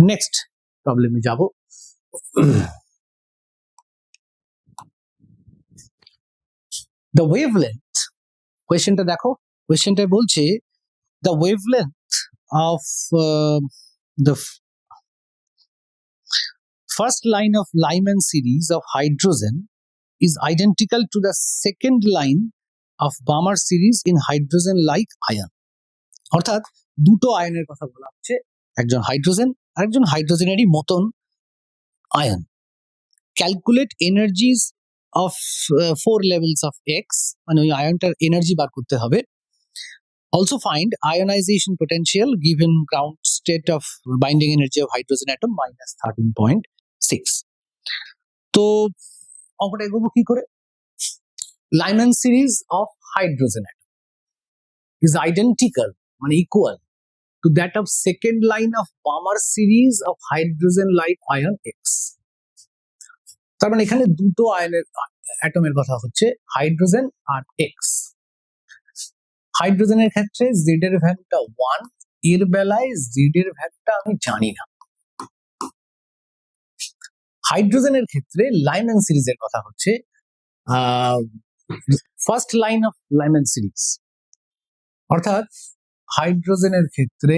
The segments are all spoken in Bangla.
নেক্সট প্রবলেমে যাব। দ্য ওয়েভলেন্থ, কোয়েশ্চেনটা দেখো, কোয়েশ্চেনটা বলছে the wavelength of the first line of Lyman series of hydrogen is identical to the second line of Balmer series in hydrogen-like ion. অর্থাৎ দুটো আয়নের কথা বলা হচ্ছে, একজন হাইড্রোজেন আর একজন হাইড্রোজেনেরই মতন ion. Calculate এনার্জিজ of 4 levels of X, মানে ওই আয়নটার এনার্জি বার করতে হবে। Also find ionization potential given ground state of binding energy of hydrogen atom minus 13.6. তো অঙ্কটা এগোবো কি করে? Lyman series of hydrogen atom is identical, মানে equal to that of second line of Balmer series of hydrogen like ion X. তার মানে এখানে দুটো আয়নের অ্যাটমের কথা হচ্ছে, হাইড্রোজেন আর এক্স। হাইড্রোজেনের ক্ষেত্রে জেড এর ভ্যালুটা 1, এর বেলায় জেড এর ভ্যালুটা আমি জানি না। হাইড্রোজেনের ক্ষেত্রে লাইম্যান সিরিজের কথা হচ্ছে, first line of Lyman series, অর্থাৎ হাইড্রোজেনের ক্ষেত্রে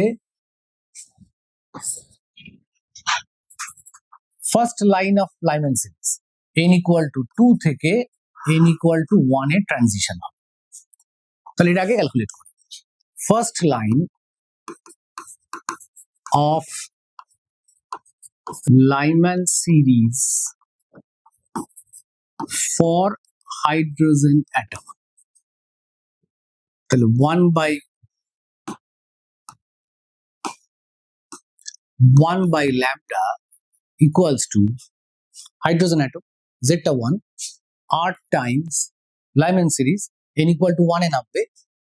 first line of Lyman series n equal to 2 থেকে n equal to 1 A transition হবে। তাহলে এটা আগে ক্যালকুলেট করি। First line of Lyman series for hydrogen atom, তাহলে 1 by lambda equals to hydrogen atom z টা 1 r times Lyman series n equal to 1 এ নামবে,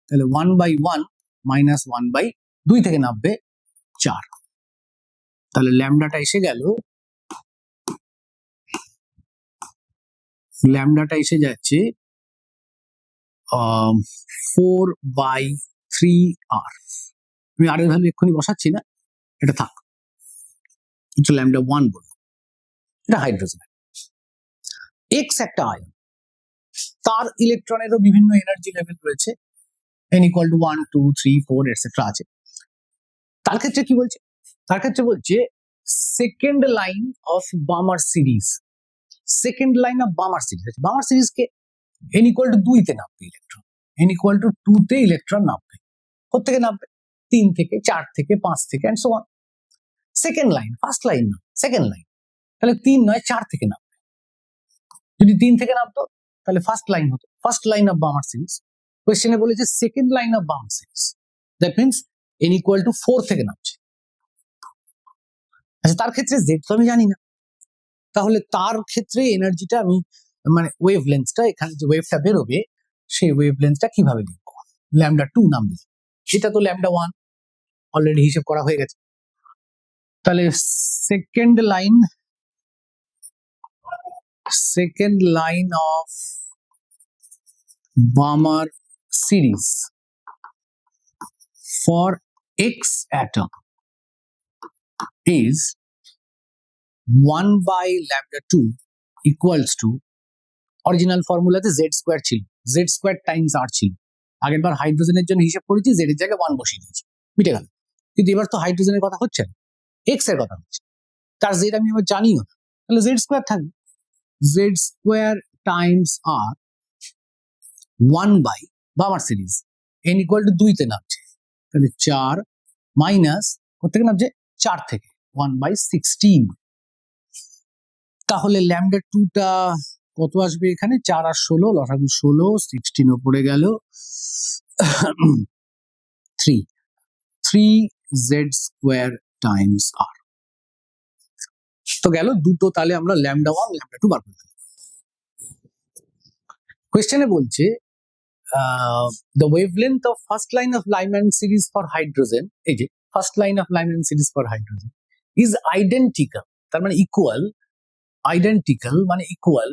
তাহলে 1 by 1 minus 1 by 2 থেকে নামবে 4, তাহলে ল্যামডাটা এসে গেল, ল্যামডাটা এসে যাচ্ছে 4 by 3r। আমি আর এর ভ্যালু এক্ষুনি বসাচ্ছি না, এটা থাক, এটা ল্যামডা 1 বলবো। এটা হাইড্রোজেন। এক্স একটা আয়ন, তার ইলেকট্রনেরও বিভিন্ন এনার্জি লেভেল রয়েছে, n equal to 1 2 3 4 এটসেট্রা আছে। তার ক্ষেত্রে কি বলছে? তার ক্ষেত্রে বলছে second line of Balmer series, second line of Balmer series. Balmer সিরিজকে n equal to 2 তে নামবে ইলেকট্রন, n equal to 2 তে ইলেকট্রন নামবে। কোত্থেকে নামবে? 3 থেকে 4 থেকে 5 থেকে and so on. Second line, first line না, সেকেন্ড লাইন, তাহলে 3 নয় 4 থেকে নামবে। যদি 3 থেকে নামতো তাহলে ফার্স্ট লাইন হতো, first line of Balmer series. কোয়েশ্চেনে বলেছে second line of Balmer series, that means n equal to 4 থেকে নামছে। আচ্ছা, তার ক্ষেত্রে জেড তো আমি জানি না, তাহলে তার ক্ষেত্রে এনার্জিটা আমি, মানে ওয়েভ লেন্থটা, এখানে যে ওয়েভটা বেরোবে সেই ওয়েভ লেন্থটা কিভাবে লিখবো? ল্যামডা 2 নাম দিই, এটা তো ল্যামডা 1 অলরেডি হিসেব করা হয়ে গেছে। তাহলে second line of Balmer series for X atom is 1 by lambda 2 equals to, original ফর্মুলাতে z স্কয়ার ছিল, z স্কয়ার টাইমস r ছিল। আগের বার হাইড্রোজেনের জন্য হিসাব করেছি, z এর জায়গায় 1 বসিয়ে দিয়েছি, মিটে গেল। কিন্তু এবার তো হাইড্রোজেনের কথা হচ্ছে না, x এর কথা হচ্ছে, তার z আমি এবার জানিও না, তাহলে z স্কয়ার থাকবে, z square times r 1 by Balmer series n equal to 2 তে নামছে, তাহলে 4 মাইনাস কোথেকে নামছে? 4 থেকে, 1 by 16। তাহলে ল্যামডা 2 টা কত আসবে এখানে? 4 আর 16, লসাগু 16, 16 উপরে গেল 3z স্কয়ার টাইমস r। তো গেল দুটো, তাহলে আমরা ল্যামডা 1 ল্যামডা 2 বার করে দিলাম। কোশ্চেনে বলছে the wavelength of first line of Lyman series for hydrogen, এই যে first line of Lyman series for hydrogen is identical, তার মানে equal, identical মানে equal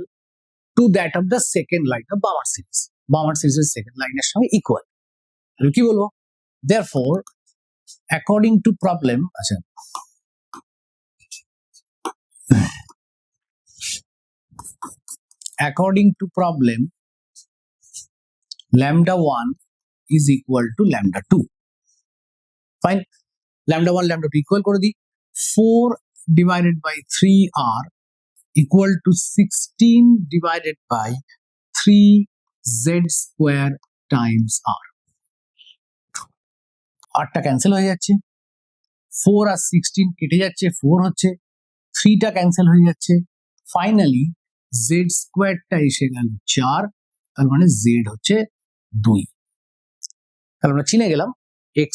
to that of the second line of Balmer series, Balmer series এর second line এর সঙ্গে equal। তাহলে কি বলবো? therefore according to problem, আচ্ছা according to problem lambda 1 is equal to lambda 2. Fine. Lambda 1 lambda 2 equal করে দিই, 4 divided by 3r equal to 16 divided by 3z square times r. rটা ক্যান্সেল হয়ে যাচ্ছে, 4 আর 16 কেটে যাচ্ছে, 4 হচ্ছে, 3টা ক্যান্সেল হয়ে যাচ্ছে, ফাইনালি z স্কোয়ারটা এসে গেল 4, তার মানে z হচ্ছে 2। তাহলে আমরা চিনে গেলাম x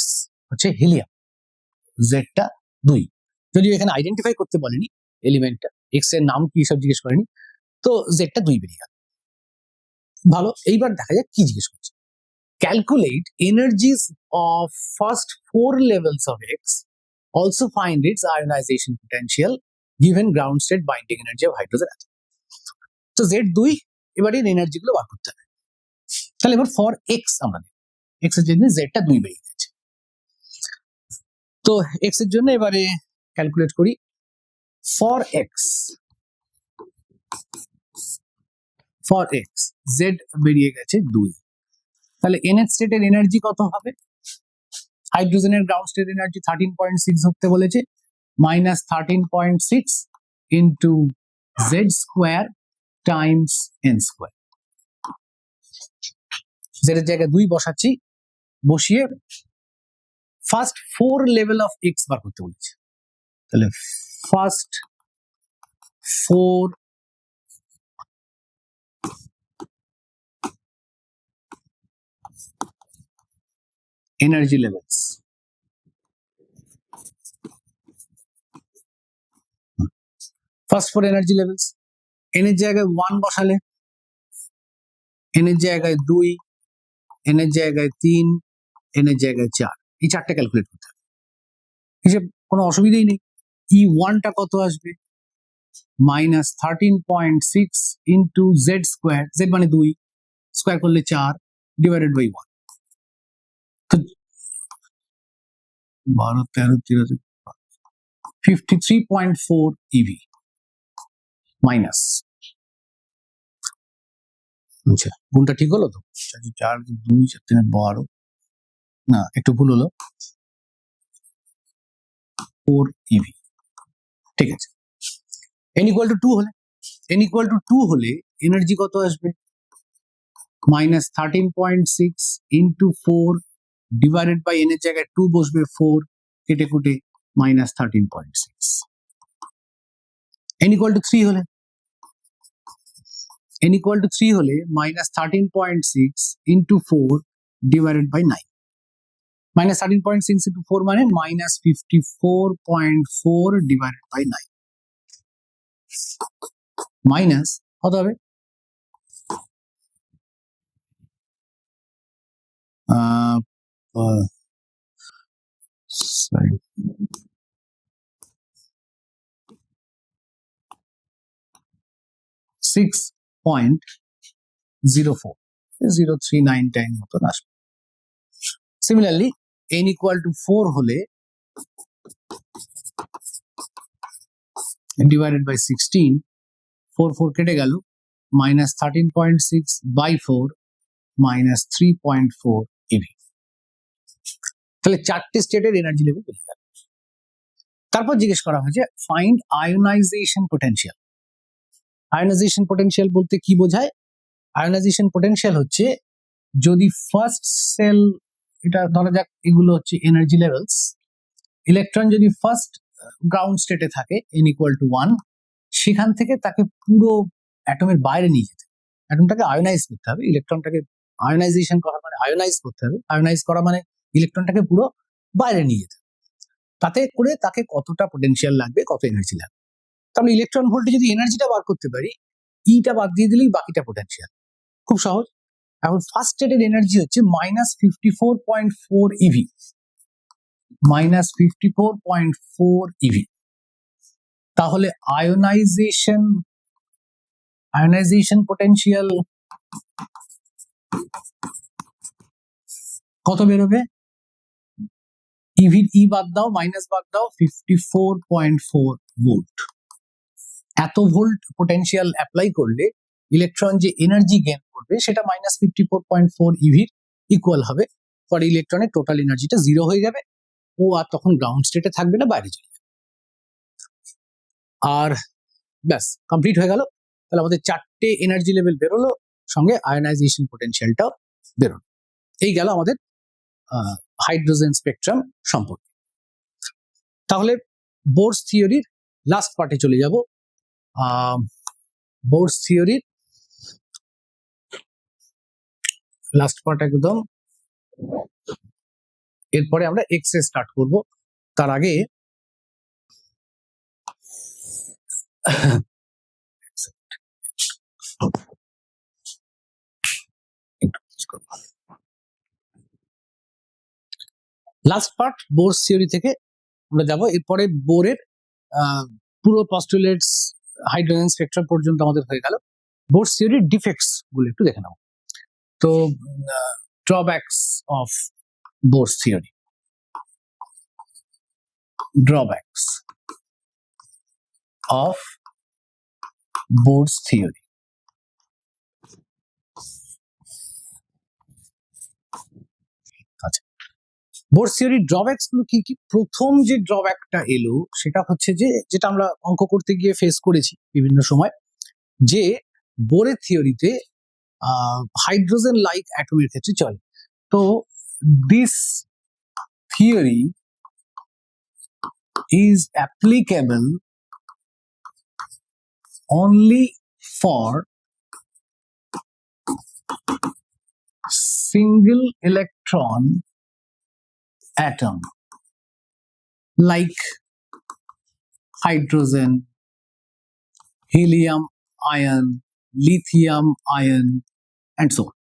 হচ্ছে হিলিয়াম, জেডটা 2। যদিও এখানে আইডেন্টিফাই করতে বলেনি এলিমেন্টটা, এক্স এর নাম কি সব জিজ্ঞেস করেনি, তো জেডটা 2 বেরিয়ে গেল। ভালো, এইবার দেখা যাক কি জিজ্ঞেস করছে। Calculate এনার্জিজ of first 4 levels of X, also find its ionization potential given ground state binding energy of hydrogen atom. তো Z2 এবারে এনার্জি গুলো বার করতে হবে। তাহলে এবার ফর X আমরা নেব, X এর জন্য জেডটা 2 বেরিয়ে গেছে। তো x এর জন্য এবারে ক্যালকুলেট করি, ফর x z বেরিয়ে গেছে 2। তাহলে nth স্টেটের এনার্জি কত হবে? হাইড্রোজেনের গ্রাউন্ড স্টেট এনার্জি 13.6 ধরতে বলেছে, -13.6 into z square Times n square. z এর জায়গায় 2 বসাচ্ছি, বসিয়ে ফার্স্ট 4 level of x বার করতে বলেছে। তাহলে first 4 energy levels, first 4 energy levels, n এর জায়গায় 1 বসালে, n এর জায়গায় 2, n এর জায়গায় 3, n এর জায়গায় 4, এই 4টা ক্যালকুলেট করতে হবে। হিসেব কোনো অসুবিধাই নেই। E1 টা কত আসবে? -13.6 ইন্টু জেড স্কোয়ার, জেড মানে 2, স্কোয়ার করলে 4 ডিভাইডেড বাই 1, তো 12 13 13 53.4 EV মাইনাস। আচ্ছা, গুণটা ঠিক হলো তো? 4 2 4 3 12, না একটু ভুল হলো, 4 EV, ঠিক আছে। n equal to 2 হলে, n equal to 2 হলে এনার্জি কত আসবে? -13.6 ইন্টু 4 ডিভাইডেড বাই n এর জায়গায় 2 বসবে, 4 কেটে কুটে -13.6। n equal to 3 হলে, n equal to 3 হলে -13.6 ইন্টু 4 ডিভাইডেড বাই 9, -13.6 ইন্টু 4 মানে -54.4 ডিভাইডেড বাই 9, মাইনাস কত হবে? 6.04, 0399 মতন আসবে। সিমিলারলি n equal to 4 হলে ডিভাইডেড বাই 16, 4 4 কেটে গেল, -13.6 বাই 4 -3.4 EV। তাহলে 4টে স্টেটের এনার্জি লেভেল বেরিয়ে গেল। তারপর জিজ্ঞেস করা হয়েছে find ionization potential. Ionization potential বলতে কি বোঝায়? আয়োনাইজেশন পোটেনশিয়াল হচ্ছে যদি ফার্স্ট সেল, এটা ধরা যাক এগুলো হচ্ছে এনার্জি লেভেলস, ইলেকট্রন যদি ফার্স্ট গ্রাউন্ড স্টেটে থাকে n equal to 1, সেখান থেকে তাকে পুরো অ্যাটমের বাইরে নিয়ে যেতে, অ্যাটমটাকে আয়োনাইজ করতে হবে, ইলেকট্রনটাকে আয়োনাইজেশন করা মানে আয়োনাইজ করতে হবে, আয়োনাইজ করা মানে ইলেকট্রনটাকে পুরো বাইরে নিয়ে যেতে। তাতে করে তাকে কতটা পোটেনশিয়াল লাগবে, কত এনার্জি লাগবে। তাহলে ইলেকট্রন ভোল্টে যদি এনার্জিটা বার করতে পারি, ইটা বাদ দিয়ে দিলেই বাকিটা পোটেনশিয়াল, খুব সহজ। এখন ফার্স্ট স্টেটের এনার্জি হচ্ছে -54.4 EV, -54.4 EV। তাহলে আয়োনাইজেশন পোটেনশিয়াল কত বেরোবে? ই বাদ দাও, মাইনাস বাদ দাও, 54.4 ভোল্ট। এত ভোল্ট পোটেনশিয়াল অ্যাপ্লাই করলে ইলেকট্রন যে এনার্জি গেইন করবে সেটা -54.4 ইভির ইকুয়াল হবে। পরে ইলেকট্রনের টোটাল এনার্জিটা 0 হয়ে যাবে, ও আর তখন গ্রাউন্ড স্টেটে থাকবে না, বাইরে চলে যাবে। আর ব্যাস কমপ্লিট হয়ে গেল। তাহলে আমাদের 4টে এনার্জি লেভেল বেরোলো, সঙ্গে আয়নাইজেশন পোটেনশিয়ালটাও বেরোলো। এই গেল আমাদের হাইড্রোজেন স্পেকট্রাম সম্পর্কে। তাহলে বোরস থিওরির লাস্ট পার্টে চলে যাব। বোরস থিওরির লাস্ট পার্ট একদম, এরপরে আমরা এক্স রে স্টার্ট করব। তার আগে লাস্ট পার্ট বোরস থিওরি থেকে আমরা যাব। এরপরে বোরের পুরো পস্টুলেটস হাইড্রোজেন স্পেকট্রাম পর্যন্ত আমাদের হয়ে গেল। বোরস থিওরির ডিফেক্টস গুলো একটু দেখে নেব। তো drawbacks of Bohr's theory, drawbacks of Bohr's theory. আচ্ছা, বোরস থিওরির ড্রব্যাকস গুলো কি কি? প্রথম যে ড্রব্যাকটা এলো সেটা হচ্ছে যে, যেটা আমরা অঙ্ক করতে গিয়ে ফেস করেছি বিভিন্ন সময়, যে বোরের থিওরিতে হাইড্রোজেন লাইক অ্যাটমের ক্ষেত্রে চলে। তো this theory is applicable only for single electron atom like hydrogen, helium ion, lithium ion and so on.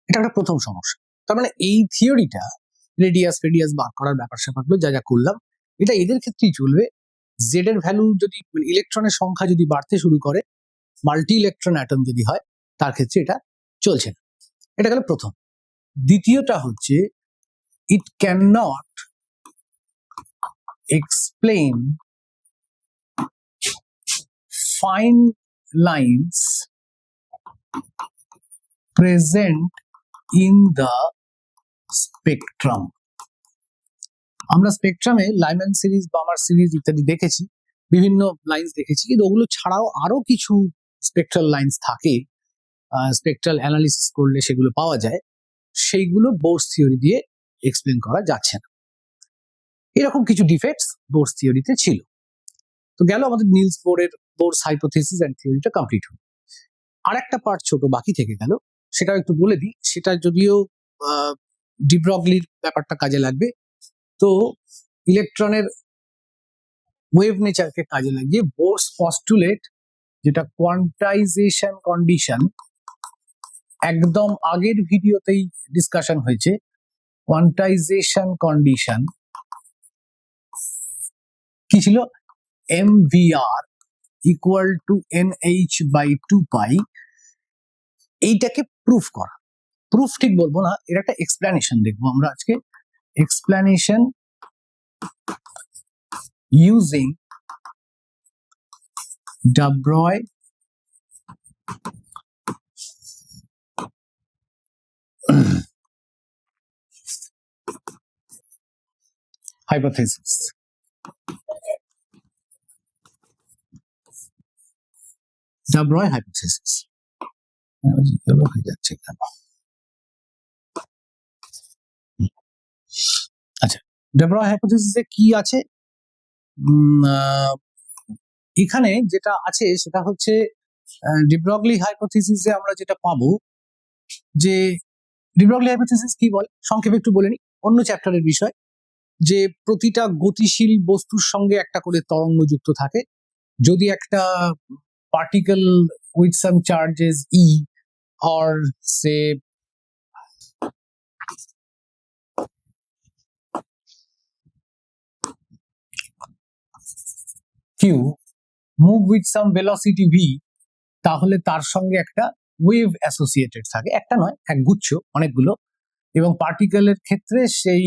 এটা একটা প্রথম সমস্যা। তার মানে এই থিওরিটা রেডিয়াস ফেডিয়াস বার করার ব্যাপার স্যাপারগুলো যা যা করলাম, এটা এদের ক্ষেত্রেই চলবে। জেড এর ভ্যালু যদি, ইলেকট্রনের সংখ্যা যদি বাড়তে শুরু করে, মাল্টি ইলেকট্রন অ্যাটম যদি হয়, তার ক্ষেত্রে এটা চলছে না। এটা গেল প্রথম। দ্বিতীয়টা হচ্ছে, it can not explain fine lines present in the spectrum. আমরা স্পেকট্রামে লাইম্যান সিরিজ, বামার সিরিজ ইত্যাদি দেখেছি, বিভিন্ন লাইন্স দেখেছি, কিন্তু ওগুলো ছাড়াও আরো কিছু স্পেকট্রাল লাইন্স থাকে, স্পেকট্রাল অ্যানালিসিস করলে সেগুলো পাওয়া যায়, সেইগুলো বোরস থিওরি দিয়ে এক্সপ্লেন করা যাচ্ছে না। এরকম কিছু ডিফেক্টস বোরস থিওরিতে ছিল। তো গেল আমাদের নিলস বোরের বোরস হাইপোথিসিস এন্ড থিওরিটা কমপ্লিট হলো। আর একটা পার্ট ছোট বাকি থেকে গেল, সেটাও একটু বলে দিই। সেটা যদিও ডি ব্রগলির ব্যাপারটা কাজে লাগবে, তো ইলেকট্রনের ওয়েভ নেচারকে কাজে লাগিয়ে বোরস পস্টুলেট, যেটা কোয়ান্টাইজেশন কন্ডিশন, একদম আগের ভিডিওতেই ডিসকাশন হয়েছে। কোয়ান্টাইজেশন কন্ডিশন কি ছিল? mvr equal to nh/2π। এইটাকে প্রুফ করা, প্রুফ ঠিক বলবো না, এর একটা এক্সপ্লেনেশন দেখবো আমরা আজকে। Explanation using de Broglie hypothesis. de Broglie hypothesis. আচ্ছা, de Broglie hypothesis এ কি আছে? এখানে যেটা আছে সেটা হচ্ছে ডি ব্রগলি হাইপোথিসিসে আমরা যেটা পাবো, যে ডি ব্রগলি হাইপোথিসিস কি বলে সংক্ষেপে একটু বলে নিই, অন্য চ্যাপ্টারের বিষয়। যে প্রতিটা গতিশীল বস্তুর সঙ্গে একটা করে তরঙ্গ যুক্ত থাকে। যদি একটা particle with some charges e or say q move with some velocity v, তাহলে তার সঙ্গে একটা ওয়েভ অ্যাসোসিয়েটেড থাকে, একটা নয়, এক গুচ্ছ, অনেকগুলো। এবং পার্টিকেলের ক্ষেত্রে সেই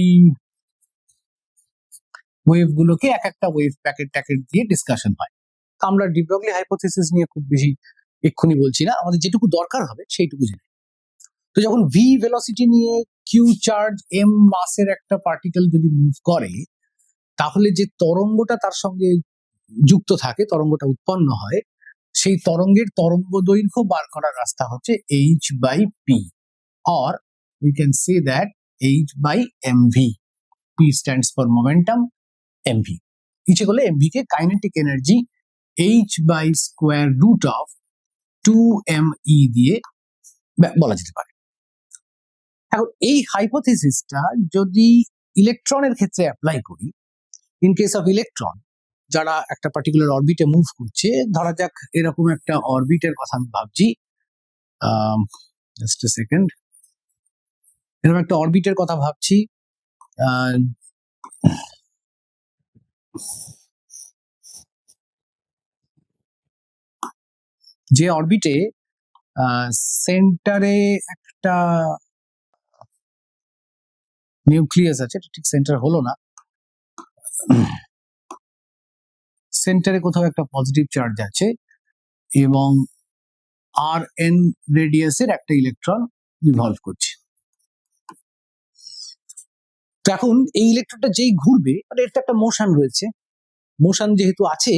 ওয়েভ গুলোকে এক একটা ওয়েভ প্যাকেট দিয়ে ডিসকাশন হয়। আমরা ডি ব্রগলি হাইপোথিসিস নিয়ে খুব বেশি এক্ষুনি বলছি না, আমাদের যেটুকু দরকার হবে সেইটুকু জেনে। তো যখন ভি ভেলোসিটি নিয়ে কিউ চার্জ এম মাসের একটা পার্টিকেল যদি মুভ করে, তাহলে যে তরঙ্গটা তার সঙ্গে যুক্ত থাকে, তরঙ্গটা উৎপন্ন হয়, সেই তরঙ্গের তরঙ্গ দৈর্ঘ্য বার করার রাস্তা হচ্ছে h by p, or we can say that h by mv. p stands for momentum, mv ইচ্ছে করলে mv K kinetic energy h by square root of 2me দিয়ে বলা যেতে পারে। এখন এই হাইপোথিসিসটা যদি ইলেকট্রনের ক্ষেত্রে অ্যাপ্লাই করি, ইন কেস অফ ইলেকট্রন যারা একটা পার্টিকুলার অরবিটে মুভ করছে, ধরা যাক এরকম একটা অরবিটের কথা আমি ভাবছি, জাস্ট এ সেকেন্ড, এরকম একটা অরবিটের কথা ভাবছি, যে অরবিটে সেন্টারে একটা নিউক্লিয়াস আছে, ঠিক সেন্টার হলো না, সেন্টারে কোথাও একটা পজিটিভ চার্জ আছে এবং আর এন রেডিয়াসের একটা ইলেকট্রন রিভলভ করছে। তো এখন এই ইলেকট্রনটা যেই ঘুরবে, মানে এর তো একটা মোশন রয়েছে, মোশন যেহেতু আছে,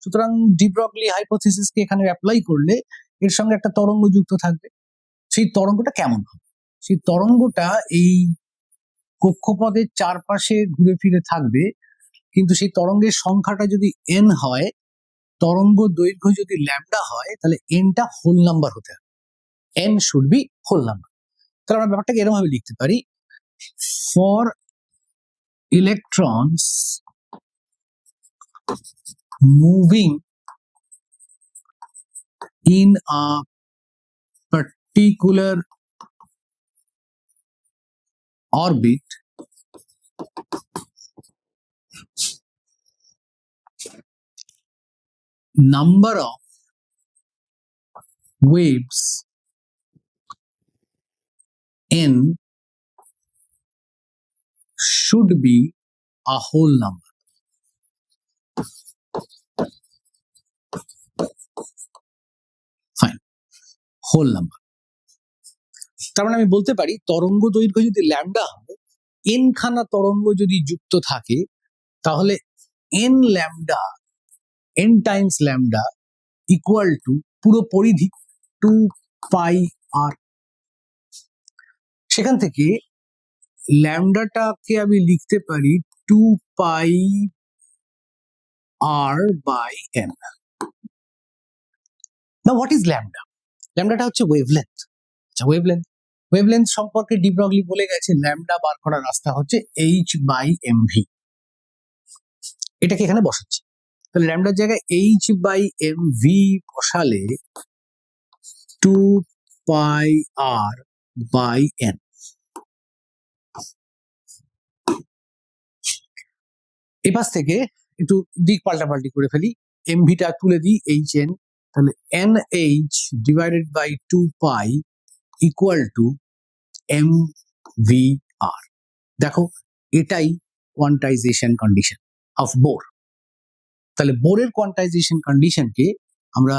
সুতরাং ডি ব্রগলি হাইপোথিসিসকে এখানে অ্যাপ্লাই করলে এর সঙ্গে একটা তরঙ্গ যুক্ত থাকবে। সেই তরঙ্গটা কেমন হবে? সেই তরঙ্গটা এই কক্ষপথের চারপাশে ঘুরে ফিরে থাকবে, কিন্তু সেই তরঙ্গের সংখ্যাটা যদি এন হয়, তরঙ্গ দৈর্ঘ্য যদি ল্যামডা হয়, তাহলে এনটা হোল নাম্বার হতে হবে, n should be whole number. তাহলে আমরা ব্যাপারটাকে এরকম ভাবে লিখতে পারি, for electrons moving in a particular orbit, number of waves n should be a whole number. Fine, whole number. তার মানে আমি বলতে পারি তরঙ্গ দৈর্ঘ্য যদি ল্যামডা হয়, এন খানা তরঙ্গ যদি যুক্ত থাকে, তাহলে N lambda, N Times lambda equal two পুরো পরিধি 2 πr। সেখান থেকে ল্যামডাটাকে আমি লিখতে পারি 2 πr by n। Now what is lambda? ল্যামডাটা হচ্ছে ওয়েভলেন্থ। আচ্ছা, ওয়েভলেন্থ সম্পর্কে ডি ব্রগলি বলে গেছে, ল্যামডা বার করার রাস্তা হচ্ছে h by mv। এটাকে এখানে বসাচ্ছি, তাহলে ল্যামডার জায়গায় h by mv বসালে 2 πr by n। এপাশ থেকে একটু দিক পাল্টাপাল্টি করে ফেলি, mvটা তুলে দিই hn, তাহলে nh divided by 2 π equal to mvr। দেখো, এটাই কোয়ান্টাইজেশন কন্ডিশন অফ বোর। তাহলে বোরের কোয়ান্টাইজেশন কন্ডিশনকে আমরা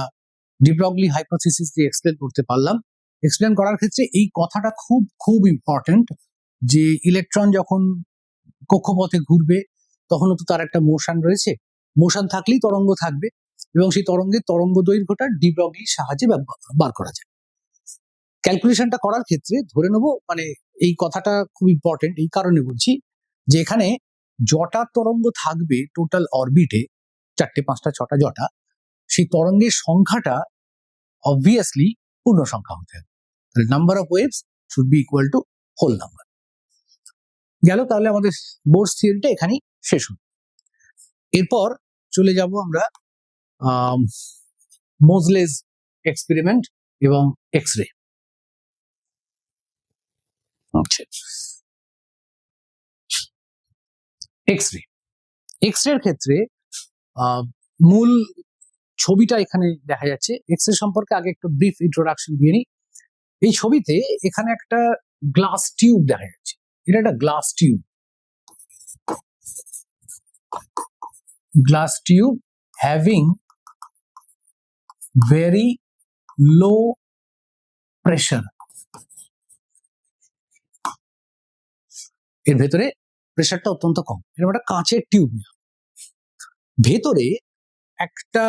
ডি ব্রগলি হাইপোথিসিস দিয়ে এক্সপ্লেন করতে পারলাম। এক্সপ্লেন করার ক্ষেত্রে এই কথাটা খুব খুব ইম্পর্টেন্ট যে ইলেকট্রন যখন কক্ষপথে ঘুরবে, তখনও তো তার একটা মোশন রয়েছে, মোশন থাকলেই তরঙ্গ থাকবে, এবং সেই তরঙ্গের তরঙ্গ দৈর্ঘ্যটা ডি ব্রগলির সাহায্যে বার করা যায়। ক্যালকুলেশনটা করার ক্ষেত্রে ধরে নেব, মানে এই কথাটা খুব ইম্পর্টেন্ট এই কারণে বলছি যে এখানে জটা তরঙ্গ থাকবে টোটাল অরবিটে, 4টে 5টা 6টা জটা, সেই তরঙ্গের সংখ্যাটা অবভিয়াসলি পূর্ণ সংখ্যা হতে হবে। তাহলে number of waves should be equal to whole number. গেল, তাহলে আমাদের বোরস থিওরিটা এখানেই শেষ হল। এরপর চলে যাব আমরা মোজলেস এক্সপেরিমেন্ট এবং এক্স-রে। এক্স-রে এর ক্ষেত্রে মূল ছবিটা এখানে দেখা যাচ্ছে। এক্স-রে সম্পর্কে আগে একটু ব্রিফ ইন্ট্রোডাকশন দিয়ে নিই। এই ছবিতে এখানে একটা গ্লাস টিউব দেখা যাচ্ছে, এটা একটা glass tube having very low pressure, এর ভেতরে প্রেশারটা অত্যন্ত কম। এরকম একটা কাঁচের টিউব, ভেতরে একটা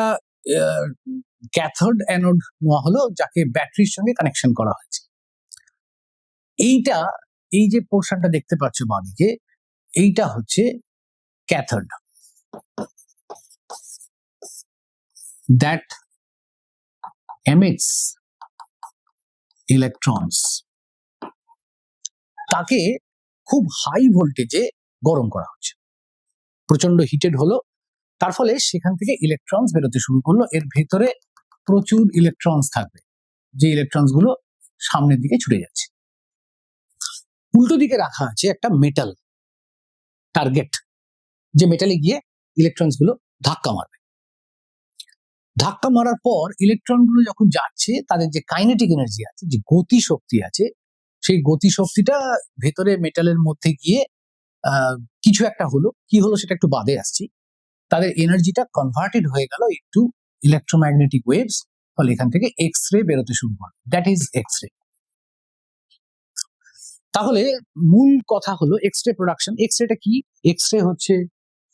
ক্যাথোড অ্যানোড নেওয়া হলো, যাকে ব্যাটারির সঙ্গে কানেকশন করা হয়েছে। এইটা, এই যে পোর্শনটা দেখতে পাচ্ছ বাঁদিকে, এইটা হচ্ছে ক্যাথোড, দ্যাট emits electrons। তাকে খুব হাই ভোল্টেজে গরম করা হচ্ছে, প্রচন্ড হিটেড হলো, তার ফলে সেখান থেকে ইলেকট্রনস বেরোতে শুরু করলো। এর ভেতরে প্রচুর ইলেকট্রনস থাকবে, যে ইলেকট্রনস গুলো সামনের দিকে ছুটে যাচ্ছে। উল্টো দিকে রাখা আছে একটা মেটাল টার্গেট, যে মেটালে গিয়ে ইলেকট্রনস গুলো ধাক্কা মারবে। ধাক্কা মারার পর ইলেকট্রন গুলো যখন যাচ্ছে, তাদের যে কাইনেটিক এনার্জি আছে, যে গতি শক্তি আছে, সেই গতি শক্তিটা ভেতরে মেটালের মধ্যে গিয়ে কিছু একটা হলো, কি হলো সেটা একটু বাদে আসছি। তাদের এনার্জিটা কনভার্টেড হয়ে গেল একটু ইলেকট্রোম্যাগনেটিক ওয়েভস, ফলে এখান থেকে এক্স রে বেরোতে শুরু করে, দ্যাট ইজ এক্স রে। তাহলে মূল কথা হলো এক্স রে প্রোডাকশন। এক্স রেটা কি? এক্স রে হচ্ছে,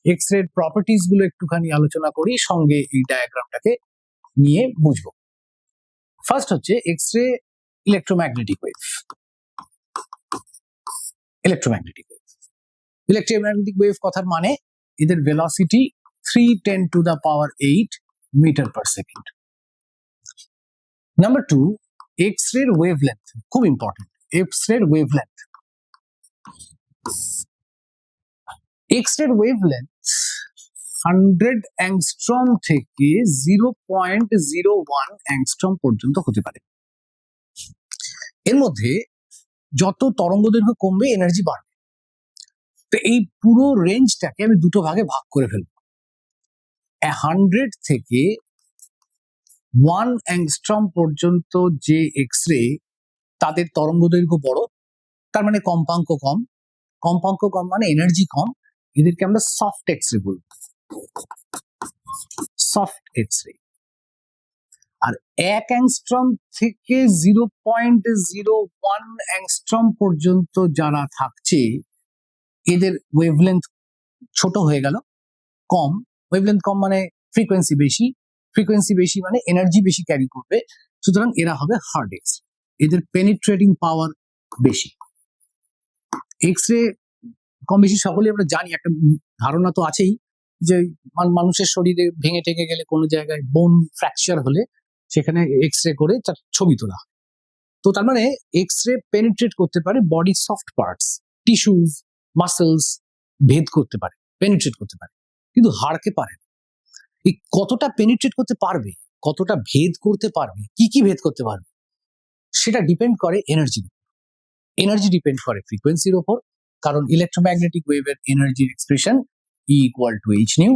এক্স রে প্রপার্টিজ গুলো একটুখানি আলোচনা করি, সঙ্গে এই ডায়াগ্রামটাকে নিয়ে বুঝবো। ফার্স্ট হচ্ছে X ray electromagnetic wave. Electromagnetic wave, electromagnetic wave কথার মানে এদের velocity 3×10⁸ metre per second. Number 2, X ray wavelength, খুব important. X ray wavelength, X ray wavelength 100 angstrom থেকে 0.01 অ্যাংস্ট্রম পর্যন্ত হতে পারে। এর মধ্যে যত তরঙ্গ দৈর্ঘ্য কমবে, এনার্জি বাড়বে। তো এই পুরো রেঞ্জটাকে আমি দুটো ভাগে ভাগ করে ফেলবো। 100 থেকে 1 অ্যাংস্ট্রম পর্যন্ত যে এক্স রে, তাদের তরঙ্গ দৈর্ঘ্য বড়, তার মানে কম্পাঙ্ক কম। কম্পাঙ্ক কম মানে এনার্জি কম, এদেরকে আমরা সফট এক্স রে বলবো, সফট এক্স রে। আর 1 অ্যাংস্ট্রম থেকে 0.01 অ্যাংস্ট্রম পর্যন্ত যারা থাকছে, এদের ওয়েভলেন্থ ছোট হয়ে গেল, কম। ওয়েভলেন্থ কম মানে ফ্রিকোয়েন্সি বেশি, ফ্রিকোয়েন্সি বেশি মানে এনার্জি বেশি ক্যারি করবে, সুতরাং এরা হবে হার্ড এক্স রে, এদের পেনিট্রেটিং পাওয়ার বেশি। এক্স রে কম বেশি সকলে আমরা জানি, একটা ধারণা তো আছেই, যে মানুষের শরীরে ভেঙে টেঙে গেলে, কোনো জায়গায় বোন ফ্র্যাকচার হলে, সেখানে এক্স রে করে তার ছবি তোলা হয়। তো তার মানে এক্স রে পেনিট্রেট করতে পারে বডির সফট পার্টস, টিস্যুজ, মাসেলস ভেদ করতে পারে, পেনিট্রেট করতে পারে, কিন্তু হাড়কে পারে না। এই কতটা পেনিট্রেট করতে পারবে, কতটা ভেদ করতে পারবে, কি কি ভেদ করতে পারবে, সেটা ডিপেন্ড করে এনার্জির উপর। এনার্জি ডিপেন্ড করে ফ্রিকোয়েন্সির উপর, কারণ ইলেকট্রোম্যাগনেটিক ওয়েভের এনার্জির এক্সপ্রেশন E=h নিউ,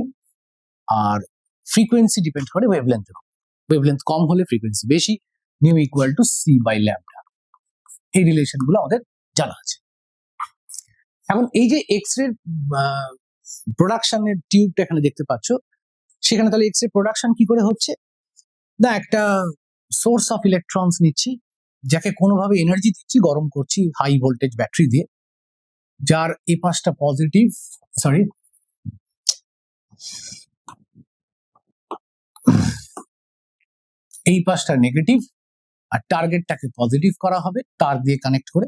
আর ফ্রিকোয়েন্সি ডিপেন্ড করে ওয়েভলেন্থের উপর। ওয়েভলেন্থ কম হলে ফ্রিকোয়েন্সি বেশি, μ=c/λ। এই রিলেশন গুলো আমাদের জানা আছে। এখন এই যে এক্স রে প্রোডাকশনের টিউবটা এখানে দেখতে পাচ্ছ, সেখানে তাহলে এক্স রে প্রোডাকশন কি করে হচ্ছে? না, একটা সোর্স অফ ইলেকট্রনস নিচ্ছি, যাকে কোনোভাবে এনার্জি দিচ্ছি, গরম করছি হাই ভোল্টেজ ব্যাটারি দিয়ে, যার এই পাশটা পজিটিভ, সরি এই পাশটা নেগেটিভ, আর টার্গেটটাকে পজিটিভ করা হবে তার দিয়ে কানেক্ট করে।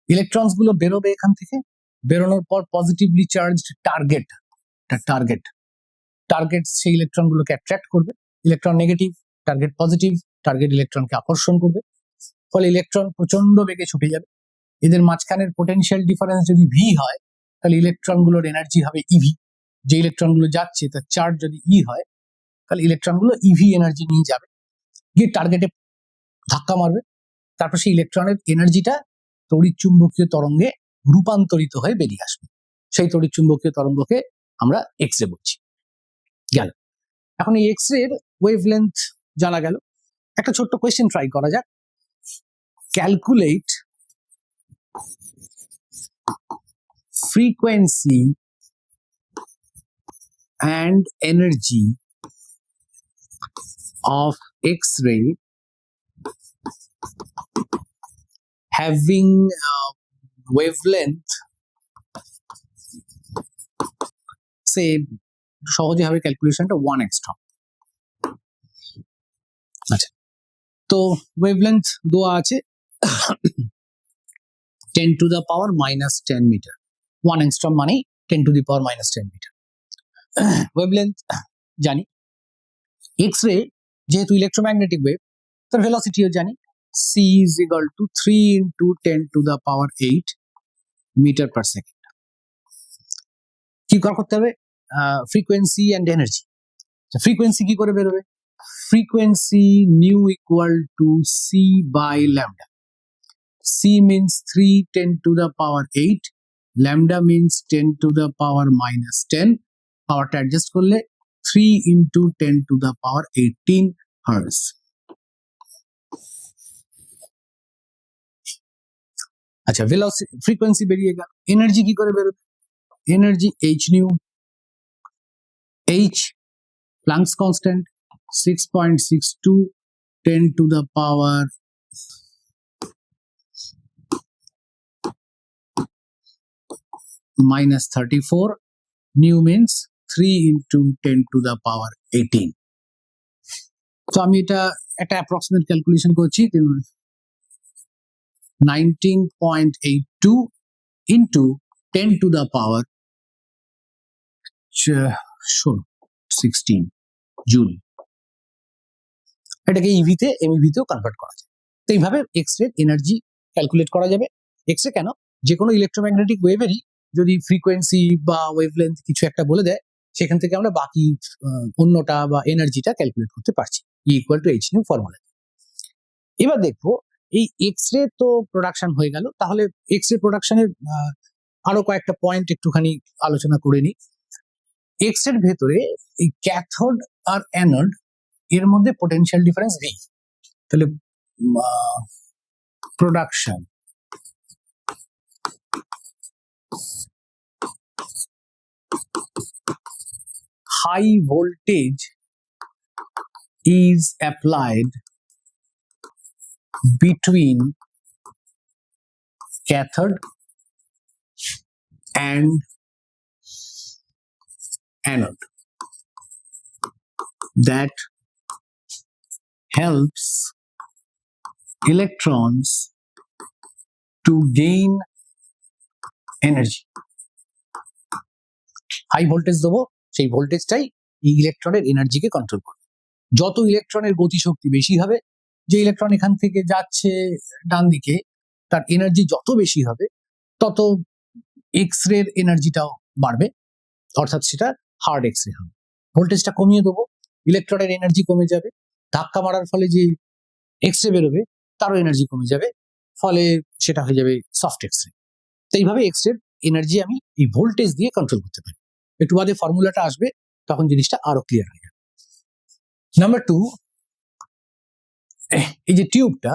ইলেকট্রনস গুলো বেরোবে এখান থেকে, বেরোনোর পর পজিটিভলি চার্জড টার্গেট সেই ইলেকট্রন গুলোকে অ্যাট্রাক্ট করবে। Electron negative, target positive, target ইলেকট্রনকে আকর্ষণ করবে, ফলে ইলেকট্রন প্রচন্ড বেগে ছুটে যাবে। এদের মাঝখানের পোটেনশিয়াল ডিফারেন্স যদি ভি হয়, তাহলে ইলেকট্রন গুলোর এনার্জি হবে ইভি। যে ইলেকট্রন গুলো যাচ্ছে তার চার্জ যদি ই হয়, তাহলে ইলেকট্রন গুলো ইভি এনার্জি নিয়ে যাবে, গিয়ে টার্গেটে ধাক্কা মারবে। তারপর সেই ইলেকট্রনের এনার্জিটা তড়িৎ চুম্বকীয় তরঙ্গে রূপান্তরিত হয়ে বেরিয়ে আসবে। সেই তড়িৎ চুম্বকীয় তরঙ্গকে আমরা এক্স রে বলছি। গেল। এখন এই এক্স রে ওয়েভলেন্থ জানা গেল। একটা ছোট্ট কোয়েশ্চেন ট্রাই করা যাক। Calculate frequency and energy of X-ray having wavelength say সহজে হবে ক্যালকুলেশনটা 1 অ্যাংস্ট্রম। আচ্ছা, তো ওয়েভলেন্থ দেওয়া আছে 10 to the power -10 metre. 1 angstrom মানে 10 to the power -10 metre. Wavelength জানি। এক্স রে যেহেতু ইলেকট্রোম্যাগনেটিক ওয়েভ, তার ভেলোসিটিও জানি, c is equal to 3 into 10 to the power 8 metre per second. কি করতে হবে? Frequency and energy. ফ্রিকোয়েন্সি কি করে বেরোবে? Frequency nu equal to c by lambda. c means 3 10 to the power 8, lambda means 10 to the power -10, পাওয়ারটা অ্যাডজাস্ট করলে 3 into 10 to the power 18 hertz। আচ্ছা, ভেলোসিটি ফ্রিকোয়েন্সি বেরিয়ে গেল। এনার্জি কি করে বেরোবে? Energy h new, h planks constant 6.62 10 to the power -34, nu means 3 into 10 to the power 18। তো আমি এটা একটা অ্যাপ্রক্সিমেট ক্যালকুলেশন করছি, 19.82 into 10 to the power 16 joule. এটাকে ইভিতে এমইভিতেও কনভার্ট করা যায়। তো এইভাবে এক্স রে এনার্জি ক্যালকুলেট করা যাবে। এক্স রে কেন, যে কোনো ইলেকট্রোম্যাগনেটিক ওয়েভেরই যদি ফ্রিকোয়েন্সি বা ওয়েভলেন্থ কিছু একটা বলে দেয়, সেখান থেকে আমরা বাকি অন্যটা বা এনার্জিটা ক্যালকুলেট করতে পারছি, E equal to H nu formula. এবার দেখবো এই এক্স রে তো প্রোডাকশন হয়ে গেল, তাহলে এক্স রে প্রোডাকশনের আরো কয়েকটা পয়েন্ট একটুখানি আলোচনা করে নিই। এক্স রের ভেতরে এই ক্যাথোড আর অ্যানোড এর মধ্যে পোটেনশিয়াল ডিফারেন্স ভি। তাহলে production high voltage is applied between cathode and anode that helps electrons to gain energy। High voltage দেবো, সেই ভোল্টেজটাই এই ইলেকট্রনের এনার্জিকে কন্ট্রোল করবে। যত ইলেকট্রনের গতিশক্তি বেশি হবে, যে ইলেকট্রন এখান থেকে যাচ্ছে ডান দিকে, তার এনার্জি যত বেশি হবে, তত এক্স রে এনার্জিটাও বাড়বে, অর্থাৎ সেটা হার্ড এক্স রে হবে। ভোল্টেজটা কমিয়ে দেবো, ইলেকট্রনের এনার্জি কমে যাবে, ধাক্কা মারার ফলে যে এক্স রে বেরোবে তারও এনার্জি কমে যাবে, ফলে সেটা হয়ে যাবে সফট এক্স রে। তো এইভাবে এক্স রে এনার্জি আমি এই ভোল্টেজ দিয়ে কন্ট্রোল করতে পারি। একটু বাদে ফর্মুলাটা আসবে, তখন জিনিসটা আরো ক্লিয়ার হয়ে যাবে। নাম্বার 2, এই যে টিউবটা,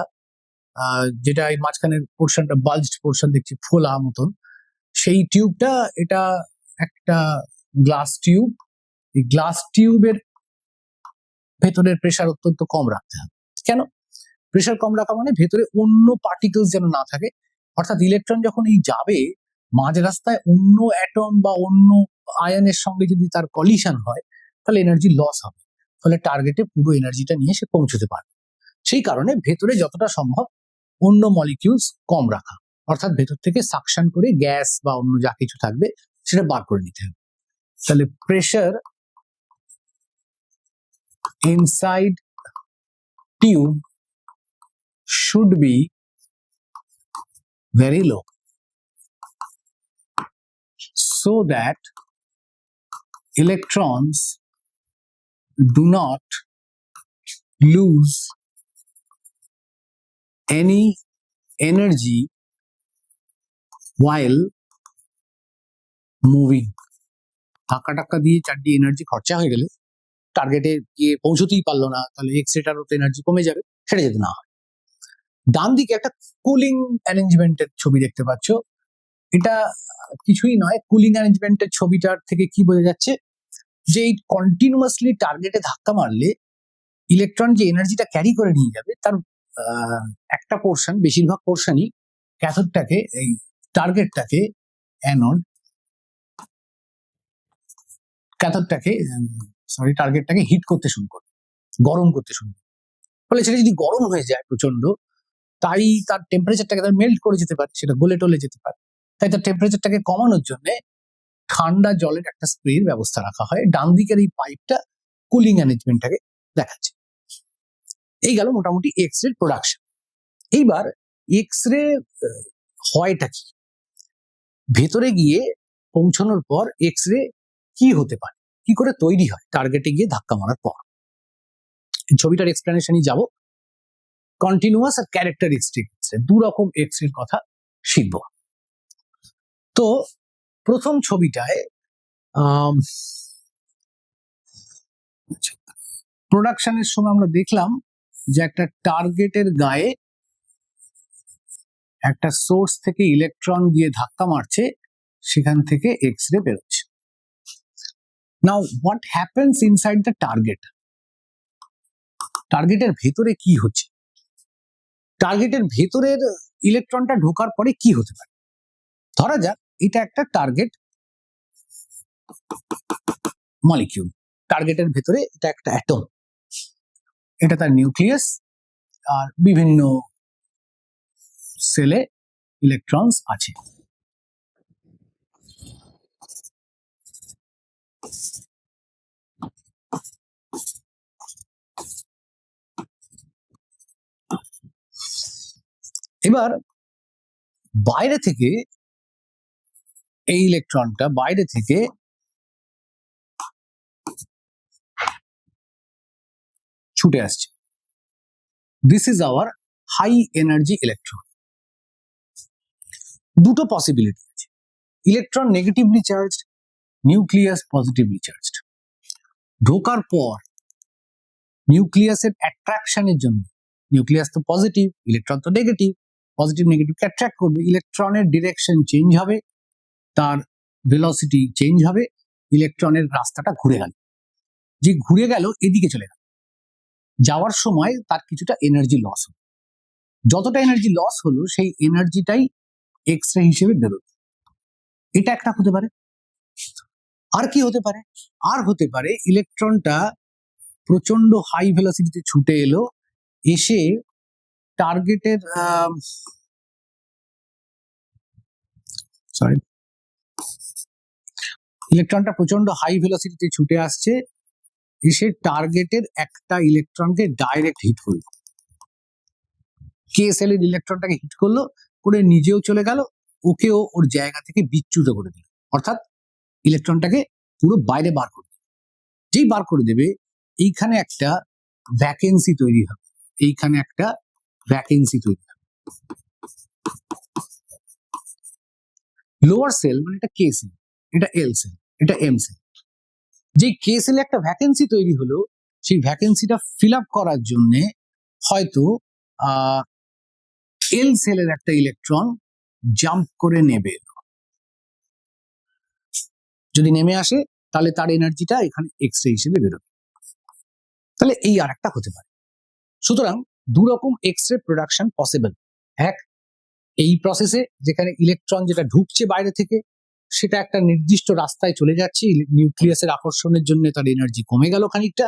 যেটা এই মাঝখানের পোর্শনটা বাল্জড পোর্শন দেখছি ফোলা মতন, সেই টিউবটা, এটা একটা গ্লাস টিউব। এই গ্লাস টিউবের ভেতরের প্রেসার অত্যন্ত কম রাখতে হবে। কেন? প্রেসার কম রাখা মানে ভেতরে অন্য পার্টিকেলস যেন না থাকে, অর্থাৎ ইলেকট্রন যখন এই যাবে মাঝ রাস্তায় অন্য অ্যাটম বা অন্য আয়নের সঙ্গে যদি তার কলিশন হয়, তাহলে এনার্জি লস হবে, ফলে টার্গেটে পুরো এনার্জিটা নিয়ে সে পৌঁছতে পারবে। সেই কারণে ভেতরে যতটা সম্ভব অন্য মলিকিউলস কম রাখা, অর্থাৎ ভেতর থেকে সাকশন করে গ্যাস বা অন্য যা কিছু থাকবে সেটা বার করে নিতে হবে। তাহলে pressure inside tube should be very low so that electrons do not lose any energy while moving। ধাক্কা দিয়ে চারদিকে এনার্জি খরচা হয়ে গেলে টার্গেটে গিয়ে পৌঁছতেই পারলো না, তাহলে এক্স রেটারও তো এনার্জি কমে যাবে, সেটা যদি না হয়। ডান দিকে একটা কুলিং অ্যারেঞ্জমেন্টের ছবি দেখতে পাচ্ছ, এটা কিছুই নয়, কুলিং অ্যারেঞ্জমেন্টের ছবিটার থেকে কি বোঝা যাচ্ছে, যে এই কন্টিনিউয়াসলি টার্গেটে ধাক্কা মারলে ইলেকট্রন যে এনার্জিটা ক্যারি করে নিয়ে যাবে, তার একটা পোর্শন, বেশিরভাগ পোর্শনই ক্যাথোডটাকে, এই টার্গেটটাকে, অ্যানোড টার্গেটটাকে হিট করতে শুরু করে, গরম করতে শুরু করে। ফলে সেটা যদি গরম হয়ে যায় প্রচন্ড, তাই তার টেম্পারেচারটাকে তার মেল্ট করে যেতে পারে, সেটা গলে টলে যেতে পারে। তাই তার টেম্পারেচারটাকে কমানোর জন্য ঠান্ডা জলের একটা স্প্রের ব্যবস্থা রাখা হয়। ডান দিকের এই পাইপটা কুলিং অ্যারেঞ্জমেন্টটাকে দেখাচ্ছে। এই গেল মোটামুটি এক্স রে প্রোডাকশন। এইবার এক্স রে হয়টা কি, ভেতরে গিয়ে পৌঁছানোর পর এক্স রে কি হতে পারে, কি করে তৈরি হয় টার্গেটে গিয়ে ধাক্কা মারার পর। ছবিটার এক্সপ্লেনেশনই যাব। কন্টিনিউয়াস আর ক্যারেক্টারিস্টিক এক্স-রে, দু রকম এক্স-রে কথা শিখব। তো প্রথম ছবিটায় প্রোডাকশনের সময় আমরা দেখলাম যে একটা টার্গেটের গায়ে একটা সোর্স থেকে ইলেকট্রন গিয়ে ধাক্কা মারছে, সেখান থেকে এক্স-রে বেরোচ্ছে। Now what happens inside the target? টার্গেটের ভেতরে কি হচ্ছে? টার্গেটের ভেতরের ইলেকট্রনটা ঢোকার পরে কি হতে পারে? ধরা যাক এটা একটা টার্গেট মলিকিউল, টার্গেটের ভেতরে এটা একটা অ্যাটম, এটা তার নিউক্লিয়াস, আর বিভিন্ন সেলে ইলেকট্রনস আছে। এবার বাইরে থেকে এই ইলেকট্রনটা বাইরে থেকে ছুটে আসছে। This is our high energy electron. দুটো পসিবিলিটি আছে, electron negatively charged, nucleus positively charged. ঢোকার পর নিউক্লিয়াসের অ্যাট্রাকশনের জন্য, নিউক্লিয়াস তো পজিটিভ, ইলেকট্রন তো নেগেটিভ, পজিটিভ নেগেটিভকে অ্যাট্রাক্ট করবে, ইলেকট্রনের ডিরেকশন চেঞ্জ হবে, তার ভেলোসিটি চেঞ্জ হবে, ইলেকট্রনের রাস্তাটা ঘুরে গেল। যে ঘুরে গেল এদিকে চলে গেল, যাওয়ার সময় তার কিছুটা এনার্জি লস হলো। যতটা এনার্জি লস হলো সেই এনার্জিটাই এক্স রে হিসেবে বেরোবে। এটা একটা হতে পারে। আর কি হতে পারে? আর হতে পারে ইলেকট্রনটা প্রচন্ড হাই ভেলোসিটিতে ছুটে এলো, এসে টার্গেটের ইলেকট্রনটা প্রচন্ড হাই ভেলোসিটিতে ছুটে আসছে, এসে টার্গেটের একটা ইলেকট্রনকে ডাইরেক্ট হিট করলো, কে সেলের ইলেকট্রনটাকে হিট করলো, করে নিজেও চলে গেল, ওকেও ওর জায়গা থেকে বিচ্যুত করে দিল, অর্থাৎ ইলেকট্রনটাকে পুরো বাইরে বার করে দিল। যেই বার করে দেবে এইখানে একটা ভ্যাকেন্সি তৈরি হবে, এইখানে একটা ভ্যাকেন্সি তৈরি হবে। লোয়ার সেল মানে এটা কে সেল, এটা এল সেল, এটা এম সেল। যে কে সেলে একটা ভ্যাকেন্সি তৈরি হলো, সেই ভ্যাকেন্সিটা ফিল আপ করার জন্য হয়তো এল সেলের একটা ইলেকট্রন জাম্প করে নেবে। যদি নেমে আসে তাহলে তার এনার্জিটা এখানে এক্স রে হিসেবে বেরোবে। তাহলে এই আর একটা হতে পারে। সুতরাং দু রকম এক্স রে প্রোডাকশন পসিবল। এক, এই প্রসেসে যেখানে ইলেকট্রন যেটা ঢুকছে বাইরে থেকে সেটা একটা নির্দিষ্ট রাস্তায় চলে যাচ্ছে, নিউক্লিয়াসের আকর্ষণের জন্য তার এনার্জি কমে গেল খানিকটা,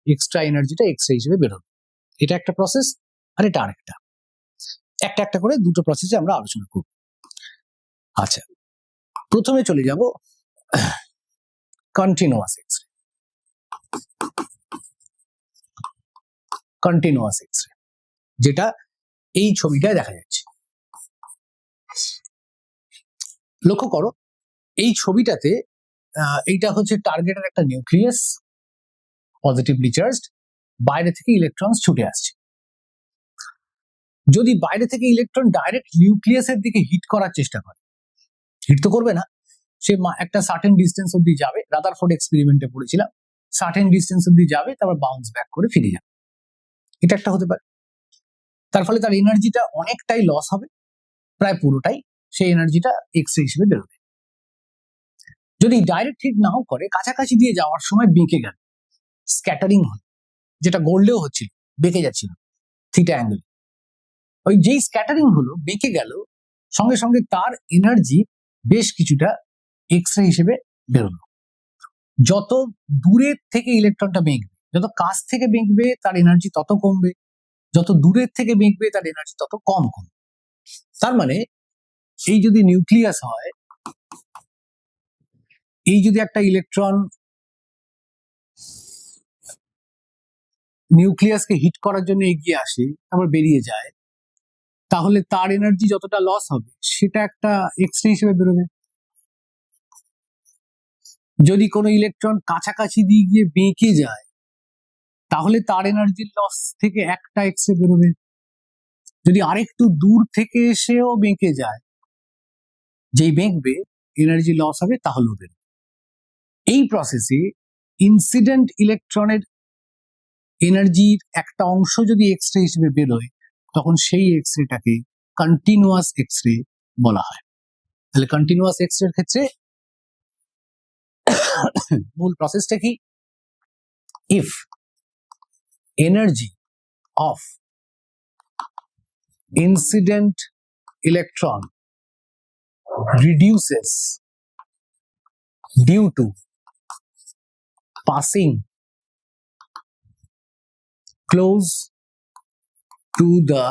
এক্সট্রা এনার্জিটা এক্স রে হিসেবে বেরোবে। এটা একটা প্রসেস, আর এটা আরেকটা। একটা একটা করে দুটো প্রসেসে আমরা আলোচনা করব। আচ্ছা, প্রথমে চলে যাব continuous X ray. Continuous X ray যেটা এই ছবিটায় দেখা যাচ্ছে। লক্ষ্য করো এই ছবিটাতে এইটা হচ্ছে টার্গেটের একটা নিউক্লিয়াস, পজিটিভলি চার্জড, বাইরে থেকে ইলেকট্রন ছুটে আসছে। যদি বাইরে থেকে ইলেকট্রন ডাইরেক্ট নিউক্লিয়াসের দিকে হিট করার চেষ্টা করে, হিট তো করবে না, সে একটা সার্টেন ডিস্টেন্স অব্দি যাবে, রাদারফোর্ড এক্সপেরিমেন্টে পড়েছিলাম, সার্টেন ডিস্টেন্স অব্দি যাবে, তারপর বাউন্স ব্যাক করে ফিরে যাবে। এটা একটা হতে পারে। তার ফলে তার এনার্জিটা অনেকটাই লস হবে, প্রায় পুরোটাই, সেই এনার্জিটা এক্স রে হিসেবে বেরোবে। যদি ডাইরেক্ট হিট নাও করে, কাছাকাছি দিয়ে যাওয়ার সময় বেঁকে গেল, স্ক্যাটারিং হল, যেটা গোল্ডেও হচ্ছিল, বেঁকে যাচ্ছিল থিটা অ্যাঙ্গেল, ওই যেই স্ক্যাটারিং হলো, বেঁকে গেল, সঙ্গে সঙ্গে তার এনার্জি বেশ কিছুটা এক্স রে হিসেবে বেরোলো। যত দূরের থেকে ইলেকট্রনটা বেঁকবে, যত কাছ থেকে বেঁকবে তার এনার্জি তত কমবে, যত দূরের থেকে বেঁকবে তার এনার্জি তত কম কমবে। তার মানে এই যদি নিউক্লিয়াস হয়, এই যদি একটা ইলেকট্রন নিউক্লিয়াসকে হিট করার জন্য এগিয়ে আসে, তারপর বেরিয়ে যায়, তাহলে তার এনার্জি যতটা লস হবে সেটা একটা এক্স রে হিসেবে বেরোবে। যদি কোনো ইলেকট্রন কাছাকাছি দিয়ে গিয়ে বেঁকে যায়, তাহলে তার এনার্জির লস থেকে একটা এক্স রে বেরোবে। যদি আরেকটু দূর থেকে এসেও বেঁকে যায়, যেই বেঁকবে এনার্জি লস হবে, তাহলেও বেরোবে। এই প্রসেসে ইনসিডেন্ট ইলেকট্রনের এনার্জির একটা অংশ যদি এক্স রে হিসেবে বেরোয়, তখন সেই এক্স রেটাকে কন্টিনিউয়াস এক্স রে বলা হয়। তাহলে কন্টিনিউয়াস এক্স রে এর ক্ষেত্রে মূল প্রসেসটা কি? If energy of incident electron reduces due to passing close to the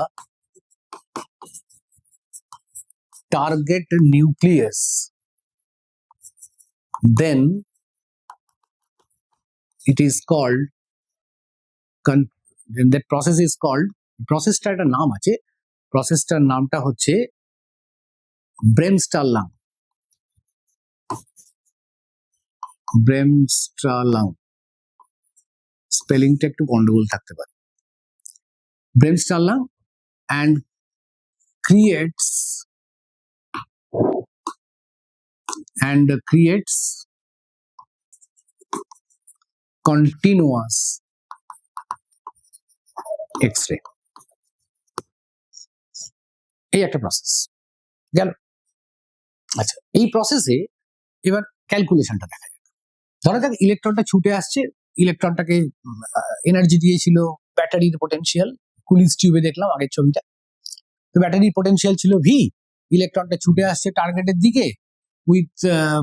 target nucleus, then it is called then that process is called, প্রসেসটার একটা নাম আছে, প্রসেসটার নামটা হচ্ছে ব্রেমস্টারলাং। ব্রেমস্টারলাং স্পেলিংটা একটু গন্ডগোল থাকতে পারে। ব্রেমস্টারলাং and creates continuous এক্স-রে। এই একটা প্রসেস গেল। আচ্ছা, এই প্রসেসে এবার ক্যালকুলেশনটা দেখা যাক। ধরা যাক ইলেকট্রনটা ছুটে আসছে, ইলেকট্রনটাকে এনার্জি দিয়েছিল ব্যাটারির পোটেনশিয়াল, কুলিজ টিউবে দেখলাম আগের ছবিটা। তো ব্যাটারির পোটেনশিয়াল ছিল ভি, ইলেকট্রনটা ছুটে আসছে টার্গেটের দিকে উইথ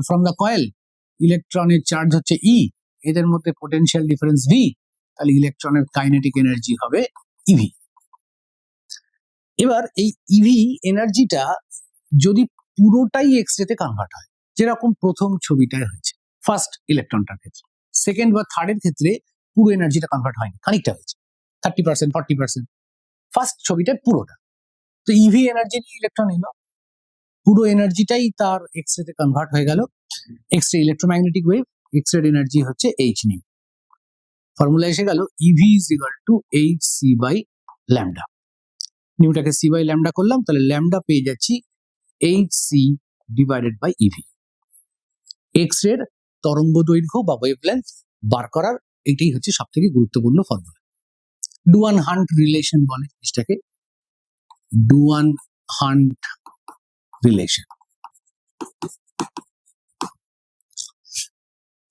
ফ্রম দ্য কয়েল, ইলেকট্রনের চার্জ হচ্ছে ই, এদের মধ্যে পোটেনশিয়াল ডিফারেন্স ভি, তাহলে ইলেকট্রনের কাইনেটিক এনার্জি হবে ইভি। এবার এই ইভি এনার্জিটা যদি পুরোটাই এক্স রেতে কনভার্ট হয়, যেরকম প্রথম ছবিটায় হয়েছে ফার্স্ট ইলেকট্রনটার ক্ষেত্রে, সেকেন্ড বা থার্ডের ক্ষেত্রে পুরো এনার্জিটা কনভার্ট হয়নি, খানিকটা হয়েছে, 30%, 40%। ফার্স্ট ছবিটা পুরোটা, তো ইভি এনার্জি নিয়ে ইলেকট্রন এলো, পুরো এনার্জিটাই তার এক্স রেতে কনভার্ট হয়ে গেল। X ray electromagnetic wave, X ray energy হচ্ছে এইচ নিউ। ফর্মুলা এসে গেল EV is equal to H C by lambda. নিউটাকে সি বাই ল্যামডা করলাম, তাহলে ল্যামডা পেয়ে যাচ্ছি H C divided by EV. X রের তরঙ্গ দৈর্ঘ্য বা ওয়েভলেন্থ বার করার এটাই হচ্ছে সব থেকে গুরুত্বপূর্ণ ফর্মুলা। ডুয়ান হান্ট রিলেশন বলে জিনিসটাকে, ডুয়ান হান্ট রিলেশন।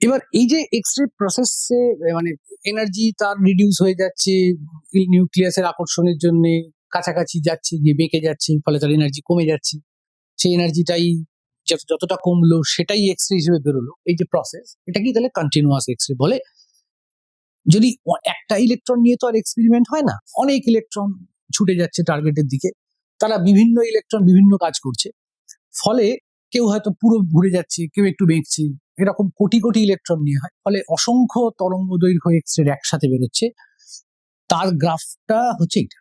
এবার এই যে এক্স রে প্রসেসে মানে এনার্জি তার রিডিউস হয়ে যাচ্ছে নিউক্লিয়াসের আকর্ষণের জন্য, কাছাকাছি যাচ্ছে, গিয়ে বেঁকে যাচ্ছে, ফলে তার এনার্জি কমে যাচ্ছে, সেই এনার্জিটাই যতটা কমলো সেটাই এক্স রে হিসেবে বেরোলো। এই যে প্রসেস, এটা কি তাহলে কন্টিনিউয়াস এক্স রে বলে। যদি একটা ইলেকট্রন নিয়ে তো আর এক্সপেরিমেন্ট হয় না, অনেক ইলেকট্রন ছুটে যাচ্ছে টার্গেটের দিকে, তারা বিভিন্ন ইলেকট্রন বিভিন্ন কাজ করছে, ফলে কেউ হয়তো পুরো ঘুরে যাচ্ছে, কেউ একটু বেঁকছে, এরকম কোটি কোটি ইলেকট্রন নিয়ে হয়, ফলে অসংখ্য তরঙ্গ দৈর্ঘ্য এক্স রে একসাথে বেরোচ্ছে। তার গ্রাফটা হচ্ছে এটা।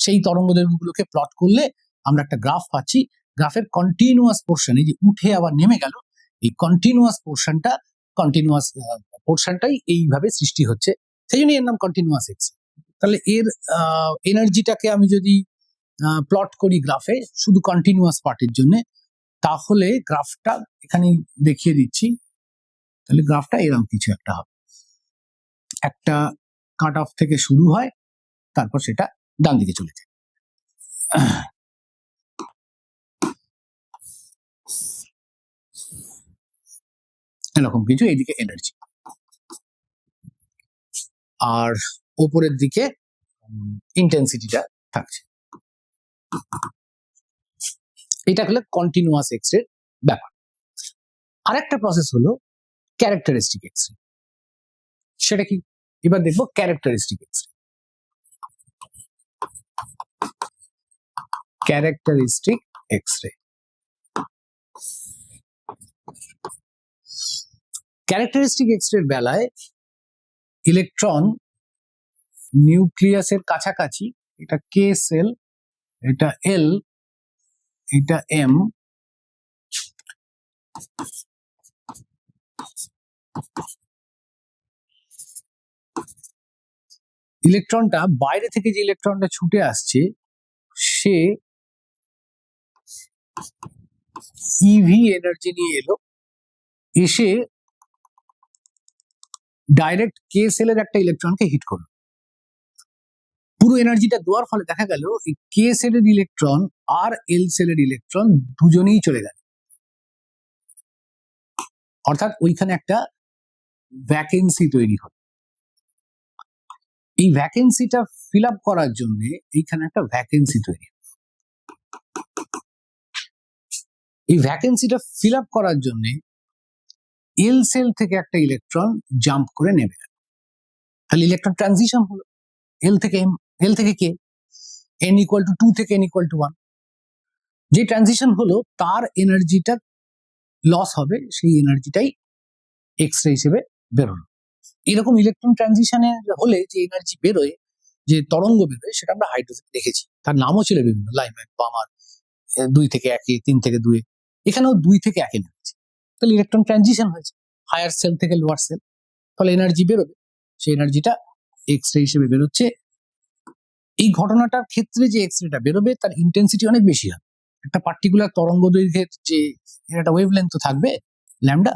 সেই তরঙ্গ দৈর্ঘ্যগুলোকে প্লট করলে আমরা একটা গ্রাফ পাচ্ছি। গ্রাফের কন্টিনিউয়াস পোর্শনে যে উঠে আবার নেমে গেল, এই কন্টিনিউয়াস পোর্শনটাই এইভাবে সৃষ্টি হচ্ছে, সেই জন্য এর নাম কন্টিনিউয়াস এক্স। তাহলে এর এনার্জিটাকে আমি যদি প্লট করি গ্রাফে শুধু কন্টিনিউয়াস পার্টের জন্য, তাহলে গ্রাফটা এখানে দেখিয়ে দিচ্ছি। তাহলে গ্রাফটা এরকম কিছু একটা হবে, একটা কাট অফ থেকে শুরু হয়, তারপর সেটা ডান দিকে চলে যায়। এরকম কিছু, এইদিকে এনার্জি। আর ওপরের দিকে ইন্টেন্সিটিটা থাকছে। এটা হলো কন্টিনিউয়াস এক্স-রে ব্যাপার। আরেকটা প্রসেস হলো ক্যারেক্টারিস্টিক এক্স-রে। সেটা কি? এবার দেখবো characteristic X-ray. Characteristic X-ray, characteristic X-ray বেলায় ইলেকট্রন নিউক্লিয়াসের কাছাকাছি, এটা কে সেল, এটা এল, এটা এম, ইলেকট্রনটা বাইরে থেকে যে ইলেকট্রনটা ছুটে আসছে সে ইভি এনার্জি নিয়ে এলো, এসে ডাইরেক্ট কে সেলের একটা ইলেকট্রনকে হিট করলো। পুরো এনার্জিটা দেওয়ার ফলে দেখা গেল এই কে সেলের ইলেকট্রন আর এল সেলের ইলেকট্রন দুজনেই চলে গেল, অর্থাৎ ওইখানে একটা ভ্যাকেন্সি তৈরি হলো। এই ভ্যাকেন্সিটা ফিল আপ করার জন্য এইখানে একটা ভ্যাকেন্সি তৈরি, এই ভ্যাকেন্সিটা ফিল আপ করার জন্য এল সেল থেকে একটা ইলেকট্রন জাম্প করে নেমে গেল, তাহলে ইলেকট্রন ট্রানজিশন হলো এল থেকে এম, এল থেকে কে, n ইকুয়াল টু 2 থেকে n ইকুয়াল টু 1। যে ট্রানজিশন হলো তার এনার্জিটা লস হবে, সেই এনার্জিটাই এক্স-রে হিসেবে বেরোলো। এরকম ইলেকট্রন ট্রানজিশনে হলে যে এনার্জি বেরোয়, যে তরঙ্গ বেরোয়, সেটা আমরা হাইড্রোজেন দেখেছি। তার নামও ছিল বিভিন্ন, লাইম্যান, বামার, 2 থেকে 1, 3 থেকে 2, এখানেও 2 থেকে 1 নেমেছে। তাহলে ইলেকট্রন ট্রানজিশন হয়েছে হায়ার সেল থেকে লোয়ার সেল, ফলে এনার্জি বেরোবে, সেই এনার্জিটা এক্স-রে হিসেবে বেরোচ্ছে। এই ঘটনাটার ক্ষেত্রে যে এক্স-রেটা বেরোবে তার ইন্টেন্সিটি অনেক বেশি হবে। একটা পার্টিকুলার তরঙ্গ দৈর্ঘ্যের যে একটা ওয়েভলেন্থ তো থাকবে ল্যামডা,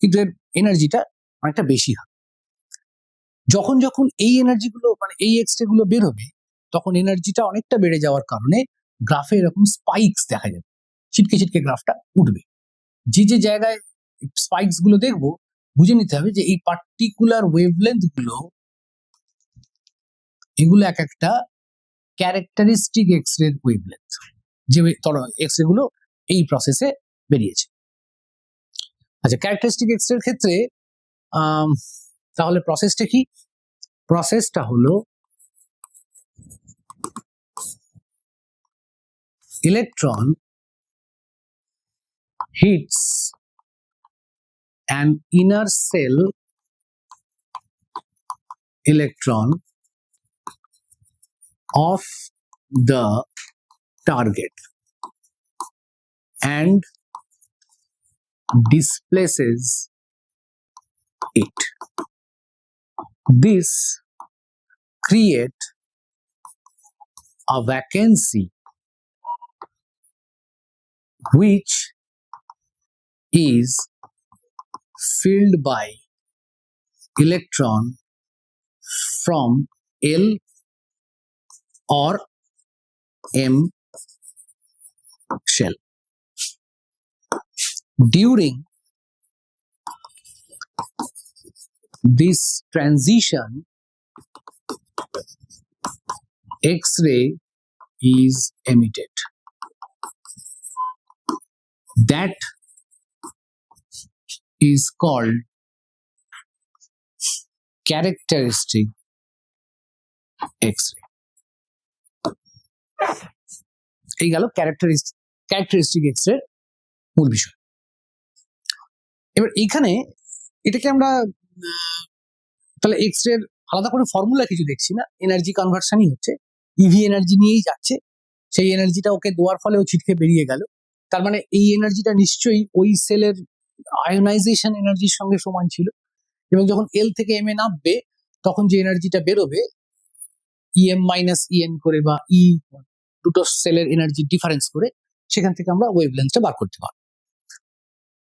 কিন্তু এর এনার্জিটা অনেকটা বেশি হবে। যখন যখন এই এনার্জিগুলো মানে এই এক্স-রে গুলো বেরোবে, তখন এনার্জিটা অনেকটা বেড়ে যাওয়ার কারণে গ্রাফে এরকম স্পাইকস দেখা যাবে, ছিটকে ছিটকে গ্রাফটা উঠবে। যে যে জায়গায় স্পাইকস গুলো দেখবো, বুঝে নিতে হবে যে এই পার্টিকুলার ওয়েভলেন্থ গুলো, এগুলো এক একটা ক্যারেক্টারিস্টিক এক্স-রে ওয়েভলেন্থ, যে এক্স-রে গুলো এই প্রসেসে বেরিয়েছে। আচ্ছা, ক্যারেক্টারিস্টিক এক্স-রে ক্ষেত্রে তাহলে প্রসেসটা কি? প্রসেসটা হলো electron hits an inner cell electron of the target and displaces it. This creates a vacancy which is filled by electron from L or M shell. During this transition, X-ray is emitted. That is called characteristic X-ray. এই গেল ক্যারেক্টারিস্টিক এক্স-রে মূল বিষয়। এবার এইখানে এটাকে আমরা তাহলে এক্স-রে আলাদা করে ফর্মুলা কিছু দেখছি না, এনার্জি কনভার্সনই হচ্ছে, ইভি এনার্জি নিয়েই যাচ্ছে, সেই এনার্জিটা ওকে দেওয়ার ফলে ও ছিটকে বেরিয়ে গেল। তার মানে এই এনার্জিটা নিশ্চয়ই ওই সেলের আয়োনাইজেশন এনার্জির সঙ্গে সমান ছিল, এবং যখন এল থেকে এম এ নামবে তখন যে এনার্জিটা বেরোবে ইএম মাইনাস ইএন করে বা ই দুটো সেলের এনার্জি ডিফারেন্স করে, সেখান থেকে আমরা ওয়েভলেন্থটা বার করতে পারবো।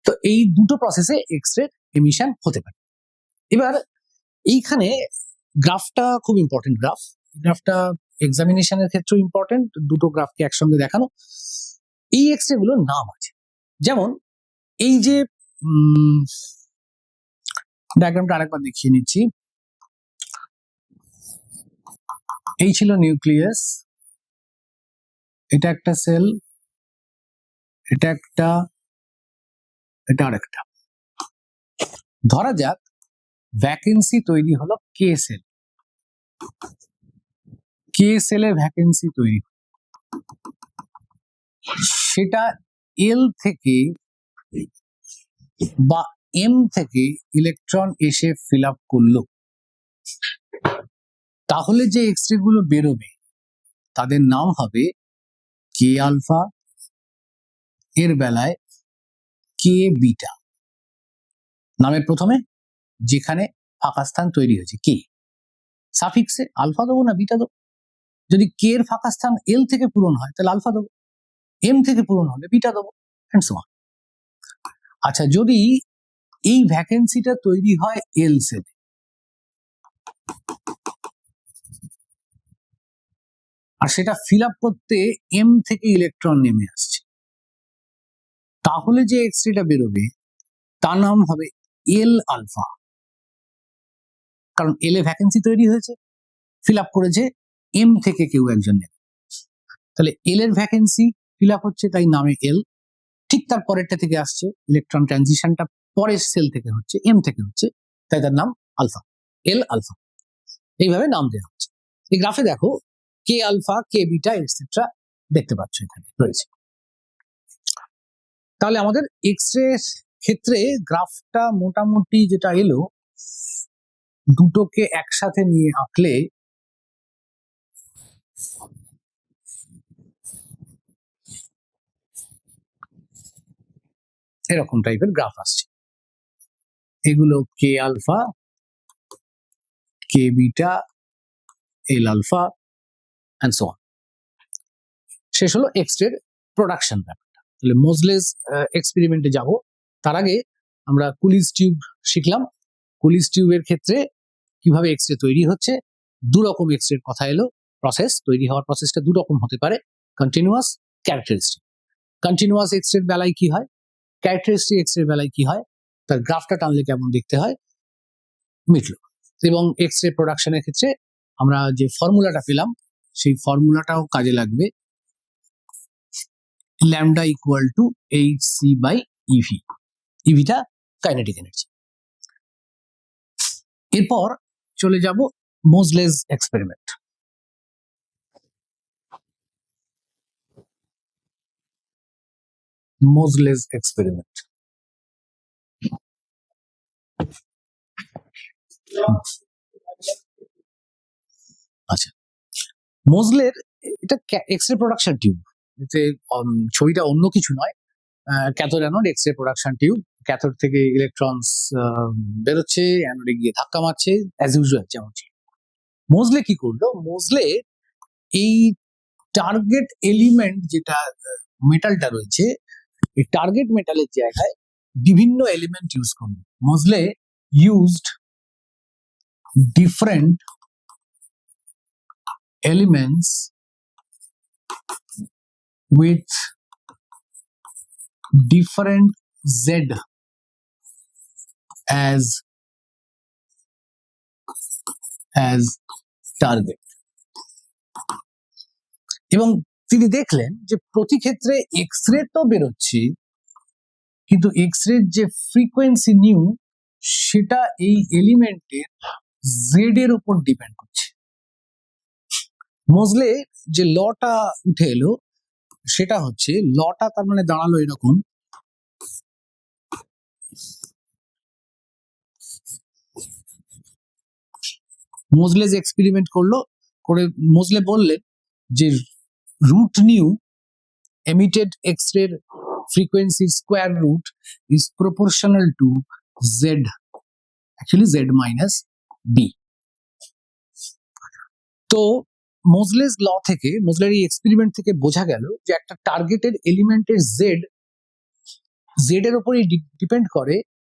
তো এই দুটো প্রসেসে এক্স-রে এমিশন হতে পারে। এবার এইখানে গ্রাফটা খুব ইম্পর্টেন্ট গ্রাফটা এক্সামিনেশনের ক্ষেত্রেও ইম্পর্টেন্ট, দুটো গ্রাফকে একসঙ্গে দেখানো। এই এক্স-রে গুলোর নাম আছে, যেমন এই যে ডায়াগ্রামটা আরেকবার দেখিয়ে নিচ্ছি। এই ছিল নিউক্লিয়াস, এটা একটা সেল, এটা একটা, এটা আরেকটা। ধরা যাক ভ্যাকেন্সি তৈরি হলো কে সেল, কে সেলে ভ্যাকেন্সি তৈরি, সেটা এল থেকে বা এম থেকে ইলেকট্রন এসে ফিল আপ করলো, তাহলে যে এক্স রে গুলো বেরোবে তাদের নাম হবে কে আলফা, এর বেলায় কে বিটা। নামের প্রথমে যেখানে ফাঁকা স্থান তৈরি হয়েছে কে, সাফিক্সে আলফা দেবো না বিটা দেবো। যদি কে এর ফাঁকা স্থান এল থেকে পূরণ হয় তাহলে আলফা দেবো, এম থেকে পূরণ হলে বিটা দেবো, এন্ড সো অন। আচ্ছা, যদি এই ভ্যাকেন্সিটা তৈরি হয় এল সেলে, আর সেটা ফিল আপ করতে এম থেকে ইলেকট্রন নেমে আসছে, তাহলে যে এক্স রেটা বেরোবে তার নাম হবে এল আলফা। কারণ এল এ ভ্যাকেন্সি তৈরি হয়েছে, ফিল আপ করেছে এম থেকে কেউ একজন নেবে, তাহলে এল এর ভ্যাকেন্সি ফিল আপ হচ্ছে, তাই নামে এল। ঠিক তার পরেরটা থেকে আসছে, ইলেকট্রন ট্রানজিশনটা পরের সেল থেকে হচ্ছে, এম থেকে হচ্ছে, তাই তার নাম আলফা, এল আলফা। এইভাবে নাম দেওয়া হচ্ছে। এই গ্রাফে দেখো কে আলফা, কে বিটা এটসেট্রা দেখতে পাচ্ছ এখানে রয়েছে। তাহলে আমাদের এক্স রে ক্ষেত্রে গ্রাফটা মোটামুটি যেটা এলো, দুটোকে একসাথে নিয়ে আঁকলে এরকম টাইপের গ্রাফ আসছে। এগুলো K alpha, K beta, L alpha and so on. শেষ হলো এক্স রে প্রোডাকশন ব্যাপারটা। তাহলে মোজলেস এক্সপেরিমেন্টে যাব, তার আগে আমরা কুলিজ টিউব শিখলাম। কুলিজ টিউবের ক্ষেত্রে কিভাবে এক্স রে তৈরি হচ্ছে, দু রকম এক্স রে কথা এলো। প্রসেস তৈরি হওয়ার প্রসেসটা দু রকম হতে পারে, continuous, characteristic. Continuous X ray বেলায় কি হয়, ক্যারেক্টারিস্টিক এক্স রে বেলায় কি হয়, তার গ্রাফটা টানলে কেমন দেখতে হয় মিটলো। এবং এক্স রে প্রোডাকশনের ক্ষেত্রে আমরা যে ফর্মুলাটা পেলাম সেই ফর্মুলাটাও কাজে লাগবে, lambda equal to H C by EV. ইভিটা কাইনেটিক এনার্জি। এরপর চলে যাব মোজলেস এক্সপেরিমেন্ট। মোজলেস এক্সপেরিমেন্ট আচ্ছা, মোজলের এটা এক্স রে প্রোডাকশন টিউব। এতে ছবিটা অন্য কিছু নয়, cathode anode X ray production tube. Cathode থেকে ইলেকট্রনস বেরোচ্ছে, অ্যানোডে গিয়ে ধাক্কা মারছে, অ্যাজ ইউজুয়াল যেমন ছিল। মোজলে কি করলো, মোজলে এই টার্গেট এলিমেন্ট যেটা মেটালটা রয়েছে, এই টার্গেট মেটালের জায়গায় বিভিন্ন এলিমেন্ট ইউজ করলো। মোজলে used different elements with different Z as target, এবং তিনি দেখলেন যে প্রতি ক্ষেত্রে এক্স রে তো বেরোচ্ছে, কিন্তু এক্স রে যে ফ্রিকোয়েন্সি নিউ সেটা এই এলিমেন্টের জেড এর উপর ডিপেন্ড করছে। মোজলে যে লটা উঠে এলো সেটা হচ্ছে, লটা তার মানে দাঁড়ালো এরকম, মোজলে যে এক্সপেরিমেন্ট করলো, করে মোজলে বললেন যে root nu emitted X-ray frequency square root is proportional to Z, actually Z minus B. তো মোজলেস ল থেকে, মোজলের এই এক্সপেরিমেন্ট থেকে বোঝা গেল যে একটা টার্গেটের এলিমেন্টের জেড এর উপরই ডিপেন্ড করে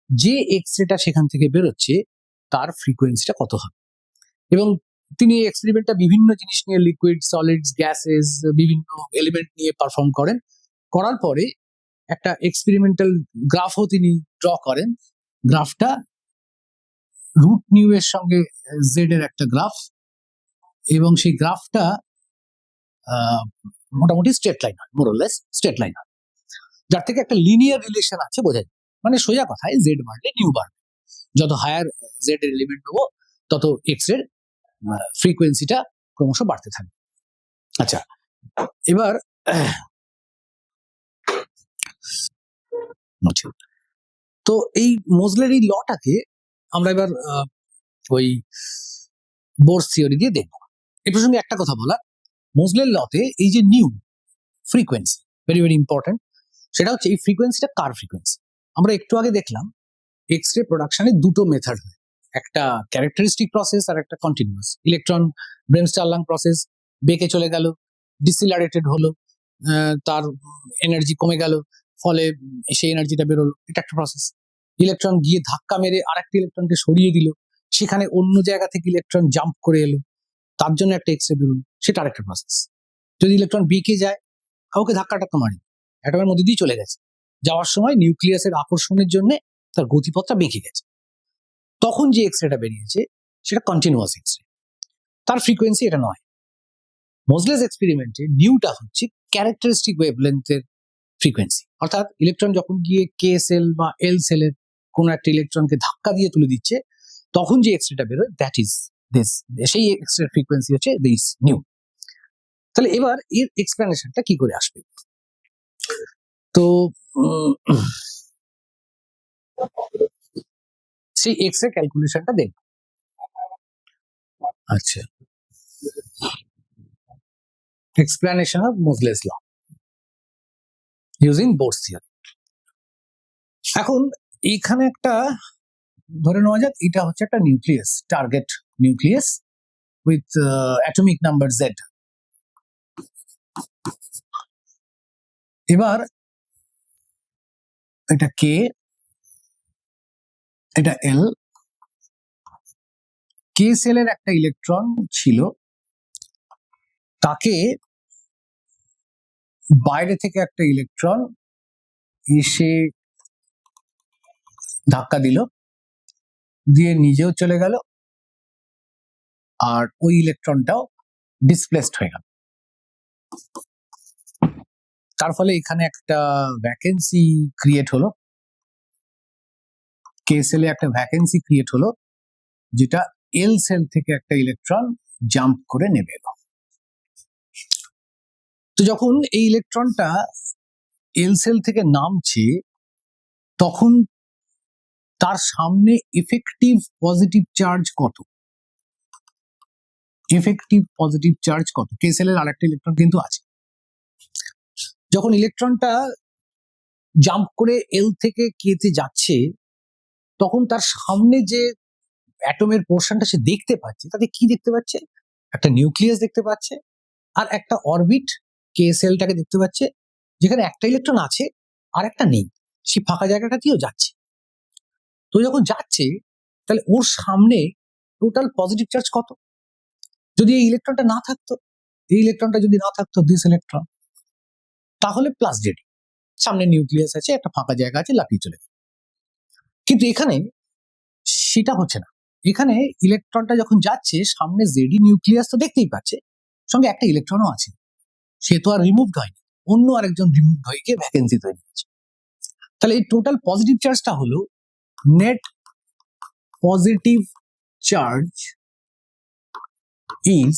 যে এক্স রেটা সেখান থেকে বেরোচ্ছে তার ফ্রিকোয়েন্সিটা কত হবে। এবং তিনি এই এক্সপেরিমেন্টটা বিভিন্ন জিনিস নিয়ে, লিকুইড, সলিডস, গ্যাসেস, বিভিন্ন এলিমেন্ট নিয়ে পারফর্ম করেন। করার পরে একটা এক্সপেরিমেন্টাল গ্রাফও তিনি ড্র করেন। গ্রাফটা রুট নিউ এর সঙ্গে জেড এর একটা গ্রাফ, এবং সেই গ্রাফটা মোটামুটি স্ট্রেট লাইন হয়, মোরলেস স্ট্রেট লাইন হয়, যার থেকে একটা লিনিয়ার রিলেশন আছে বোঝা যায়। মানে সোজা কথায় জেড বাড়লে নিউ বাড়বে, যত হায়ার জেড এর এলিমেন্ট নেবো তত এক্স এর ফ্রিকোয়েন্সিটা ক্রমশ বাড়তে থাকবে। আচ্ছা, এবার তো এই মোজলের এই লটাকে আমরা এবার ওই বোরস থিওরি দিয়ে দেখবো। এই প্রসঙ্গে একটা কথা বলা, মোজলের লতে এই যে new frequency very very important, সেটা হচ্ছে এই ফ্রিকোয়েন্সিটা কার ফ্রিকোয়েন্সি। আমরা একটু আগে দেখলাম এক্স রে প্রোডাকশনে দুটো মেথড হয়, একটা ক্যারেক্টারিস্টিক প্রসেস আর একটা কন্টিনিউয়াস। ইলেকট্রন ব্রেমস্টারলাং প্রসেস, বেঁকে চলে গেল, ডিসিলারেটেড হলো, তার এনার্জি কমে গেল, ফলে সেই এনার্জিটা বেরোলো, এটা একটা প্রসেস। ইলেকট্রন গিয়ে ধাক্কা মেরে আরেকটা ইলেকট্রনকে সরিয়ে দিল, সেখানে অন্য জায়গা থেকে ইলেকট্রন জাম্প করে এলো, তার জন্য একটা এক্স রে বেরোলো, সেটা আরেকটা প্রসেস। যদি ইলেকট্রন বেঁকে যায়, কাউকে ধাক্কা টাক্কা মারি, অ্যাটমের মধ্যে দিয়ে চলে গেছে, যাওয়ার সময় নিউক্লিয়াসের আকর্ষণের জন্য তার গতিপথটা বেঁকে গেছে, তখন যে এক্স রেটা বেরিয়েছে সেটা কন্টিনিউয়াস এক্স রে, তার ফ্রিকোয়েন্সি এটা নয়। মোজলেস এক্সপেরিমেন্টে নিউটা হচ্ছে ক্যারেক্টারিস্টিক ওয়েভলেন্থের ফ্রিকোয়েন্সি, অর্থাৎ ইলেকট্রন যখন গিয়ে কে সেল বা এল সেলের কোনো একটা ইলেকট্রনকে ধাক্কা দিয়ে তুলে দিচ্ছে, তখন যে এক্স রেটা বেরোয় দ্যাট ইজ দিস, সেই এক্স রে ফ্রিকোয়েন্সি হচ্ছে দিস নিউ। তাহলে এবার এর এক্সপ্লেনেশনটা কি করে আসবে? তো সেই এক্স রে ক্যালকুলেশনটা দেখব। আচ্ছা, explanation of Moseley's law using Bohr's theory। এখন এখানে একটা ধরে নেওয়া যাক, এটা হচ্ছে একটা nucleus, target nucleus with atomic number Z। এবার এটা K, এটা L, K সেলের একটা ইলেকট্রন ছিল, তাকে বাইরে থেকে একটা ইলেকট্রন এসে ধাক্কা দিল, দিয়ে নিজেও চলে গেল, আর ওই ইলেকট্রনটাও ডিসপ্লেসড হয়ে গেল। তার ফলে এখানে একটা ভ্যাকেন্সি ক্রিয়েট হলো, কে সেলে একটা ভ্যাকেন্সি ক্রিয়েট হলো, যেটা এল সেল থেকে একটা ইলেকট্রন জাম্প করে নেমে এলো। তো যখন এই ইলেকট্রনটা এল সেল থেকে নামছে, তখন তার সামনে এফেক্টিভ পজিটিভ চার্জ কত? এফেক্টিভ পজিটিভ চার্জ কত? কে সেলের আরেকটা ইলেকট্রন কিন্তু আছে। যখন ইলেকট্রনটা জাম্প করে এল থেকে কে তে যাচ্ছে, তখন তার সামনে যে অ্যাটমের পোর্শনটা সে দেখতে পাচ্ছে, তাতে কি দেখতে পাচ্ছে? একটা নিউক্লিয়াস দেখতে পাচ্ছে, আর একটা অরবিট কে সেলটাকে দেখতে পাচ্ছে, যেখানে একটা ইলেকট্রন আছে আর একটা নেই, সেই ফাঁকা জায়গাটা দিয়েও যাচ্ছে। তো যখন যাচ্ছে, তাহলে ওর সামনে টোটাল পজিটিভ চার্জ কত? যদি এই ইলেকট্রনটা না থাকতো, এই ইলেকট্রনটা যদি না থাকতো, দিস ইলেকট্রন, তাহলে প্লাস জেড, সামনে নিউক্লিয়াস আছে, একটা ফাঁকা জায়গা আছে, লাফিয়ে চলে গেল। কিন্তু এখানে সেটা হচ্ছে না। এখানে ইলেকট্রনটা যখন যাচ্ছে, সামনে জেডি নিউক্লিয়াস তো দেখতেই পাচ্ছে, সঙ্গে একটা ইলেকট্রনও আছে, সে তো আর রিমুভড হয়নি, অন্য আরেকজন রিমুভড হয়ে গিয়ে ভ্যাকেন্সি তৈরি হচ্ছে। তাহলে এই টোটাল পজিটিভ চার্জটা হলো net positive charge is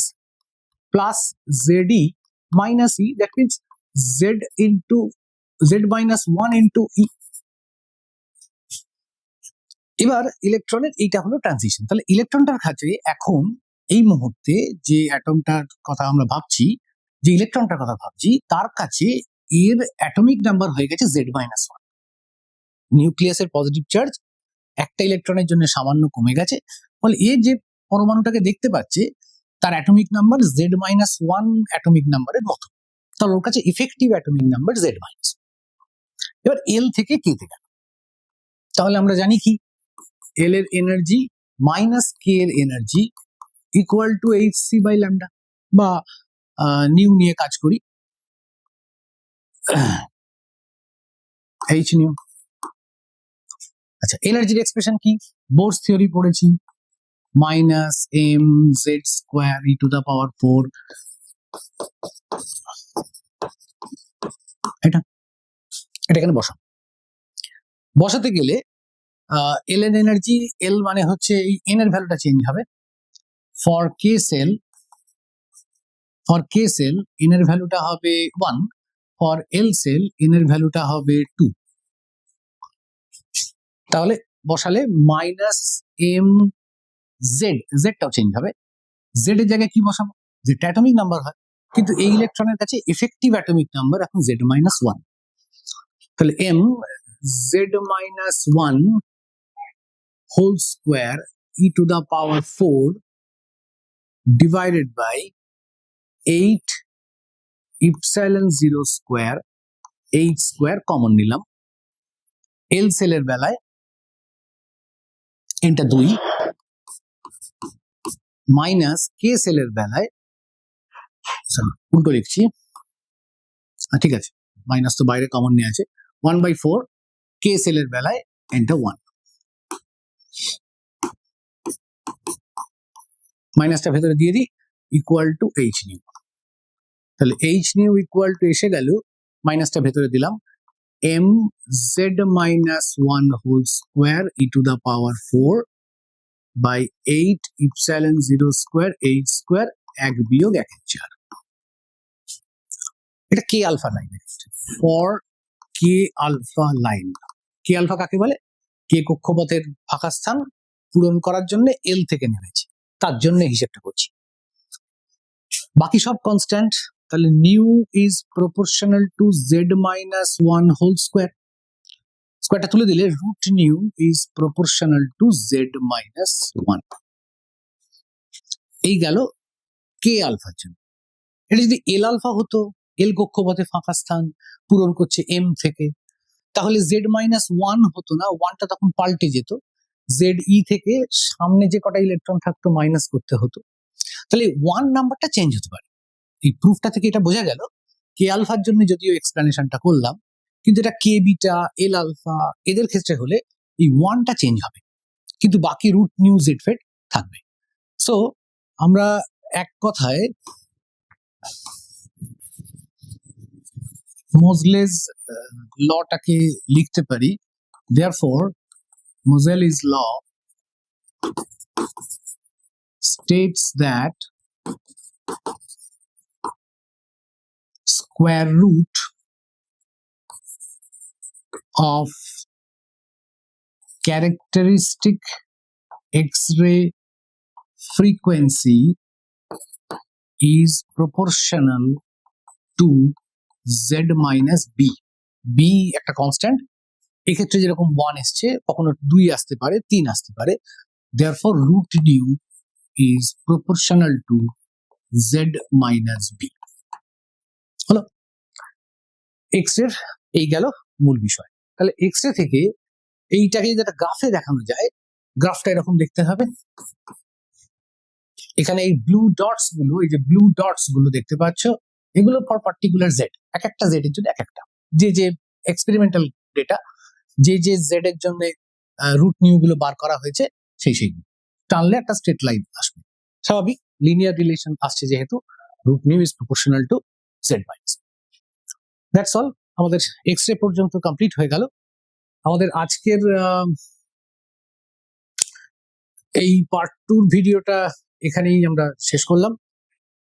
plus ZE minus E, that means Z into Z minus 1 into E। এবার ইলেকট্রনের এইটা হলো ট্রানজিশন। তাহলে ইলেকট্রনটার কাছে এখন এই মুহূর্তে যে অ্যাটমটার কথা আমরা ভাবছি, যে ইলেকট্রনটার কথা ভাবছি, তার কাছে এর অ্যাটমিক নাম্বার হয়ে গেছে Z minus 1। নিউক্লিয়াসের পজিটিভ চার্জ একটা ইলেকট্রনের জন্য সামান্য কমে গেছে, ফলে এ যে পরমাণুটাকে দেখতে পাচ্ছে, তার atomic number Z minus 1 atomic নাম্বারের মতো, তাহলে ওর কাছে effective atomic number Z minus। এবার এল থেকে কে তে গেল, তাহলে আমরা জানি কি, এল এর এনার্জি মাইনাস কে এর energy equal to HC by lambda, বা নিউ নিয়ে কাজ করি, H নিউ। আচ্ছা, এনার্জির এক্সপ্রেশন কি? বোরস থিওরি পড়েছি, minus mz square e to the power 4 এটা এখানে বসাতে গেলে এল এন এনার্জি, এল মানে হচ্ছে এই এন এর ভ্যালুটা চেঞ্জ হবে। ফর কে সেল এন এর ভ্যালুটা হবে 1, ফর এল সেল এন এর ভ্যালুটা হবে 2। তাহলে বসালে মাইনাস এম জেডটাও চেঞ্জ হবে। জেড এর জায়গায় কি বসাবো? যেটা অ্যাটমিক নাম্বার হয়, কিন্তু এই ইলেকট্রনের কাছে এফেক্টিভ অ্যাটমিক নাম্বার এখন জেড মাইনাস 1। তাহলে M Z minus 1 whole square E to the power 4 divided by 8 epsilon 0 square, 8 square common নিলাম। এল সেলের বেলায় এটা 2 মাইনাস কে সেলের বেলায়, উল্টো লিখছি, ঠিক আছে, মাইনাস তো বাইরে কমন নিয়ে আছে, 1/4 কে সেলের বেলায় এটা 1, মাইনাসটা ভেতরে দিয়ে দিই, ইকুয়াল টু এইচ নিউ। তাহলে এইচ নিউ ইকুয়াল টু এসে গেল, মাইনাসটা ভেতরে দিলাম, M Z minus 1 whole square E to the power 4 by 8 epsilon 0 square, 8 square, 1 বিয়োগ 1/4। এটা K alpha line. For K alpha line, K alpha কাকে বলে? কে কক্ষপথের ফাঁকা স্থান পূরণ করার জন্য এল থেকে নেমেছে, তার জন্য হিসেবটা করছি। বাকি সব কনস্ট্যান্ট। তাহলে nu is proportional to Z minus 1 whole square, স্কোয়ারটা তুলে দিলে root nu is proportional to Z minus 1। এই গেল কে আলফার জন্য। এটা যদি এল আলফা হতো, এল কক্ষপথে ফাঁকা স্থান পূরণ করছে এম থেকে, তাহলে জেড মাইনাস 1 হতো না, 1টা তখন পাল্টে যেত, জেড ই থেকে সামনে যে কটা ইলেকট্রন থাকতো মাইনাস করতে হতো। তাহলে 1 নাম্বারটা চেঞ্জ হতে পারে। এই প্রুফটা থেকে এটা বোঝা গেল কে আলফার জন্য যদিও এক্সপ্লেনেশনটা করলাম, কিন্তু এটা কে বিটা, এল আলফা এদের ক্ষেত্রে হলে এই 1টা চেঞ্জ হবে, কিন্তু বাকি রুট নিউ জেড ফেড থাকবে। সো আমরা এক কথায় মোজলেস লটাকে লিখতে পারি, therefore Moseley's law states that square root of characteristic X-ray frequency is proportional to Z minus B. B একটা কনস্ট্যান্ট, এক্ষেত্রে যেরকম 1 এসছে কখনো 2 আসতে পারে, 3 আসতে পারে, therefore root nu is proportional to Z minus B। হলো এক্স-রে, এই গেল মূল বিষয়। তাহলে এক্স-রে থেকে এইটাকে যদি একটা গ্রাফে দেখানো যায়, গ্রাফটা এরকম দেখতে হবে। এখানে এই ব্লু ডটস গুলো, এই যে ব্লু ডটস গুলো দেখতে পাচ্ছ, এগুলো ফর পার্টিকুলার জেড, এক একটা জেড এর জন্য এক একটা, যে এক্সপেরিমেন্টাল ডেটা, যে জেড এর জন্য রুট নিউ গুলো বার করা হয়েছে, সেই টানলে একটা স্ট্রেট লাইন আসবে, স্বাভাবিক লিনিয়ার রিলেশন আসছে যেহেতু, root nu is proportional to Z minus. That's all, আমাদের এক্স-রে পর্যন্ত কমপ্লিট হয়ে গেল। আমাদের আজকের এই পার্ট 2 ভিডিওটা এখানেই আমরা শেষ করলাম,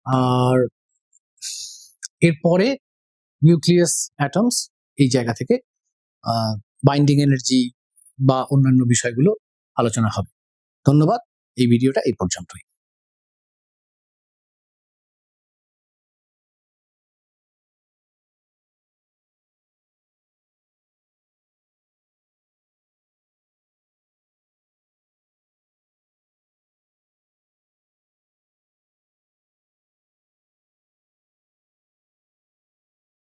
আর এরপরে নিউক্লিয়াস অ্যাটমস এই জায়গা থেকে বাইন্ডিং এনার্জি বা অন্যান্য বিষয়গুলো আলোচনা হবে। ধন্যবাদ, এই ভিডিওটা এই পর্যন্তই।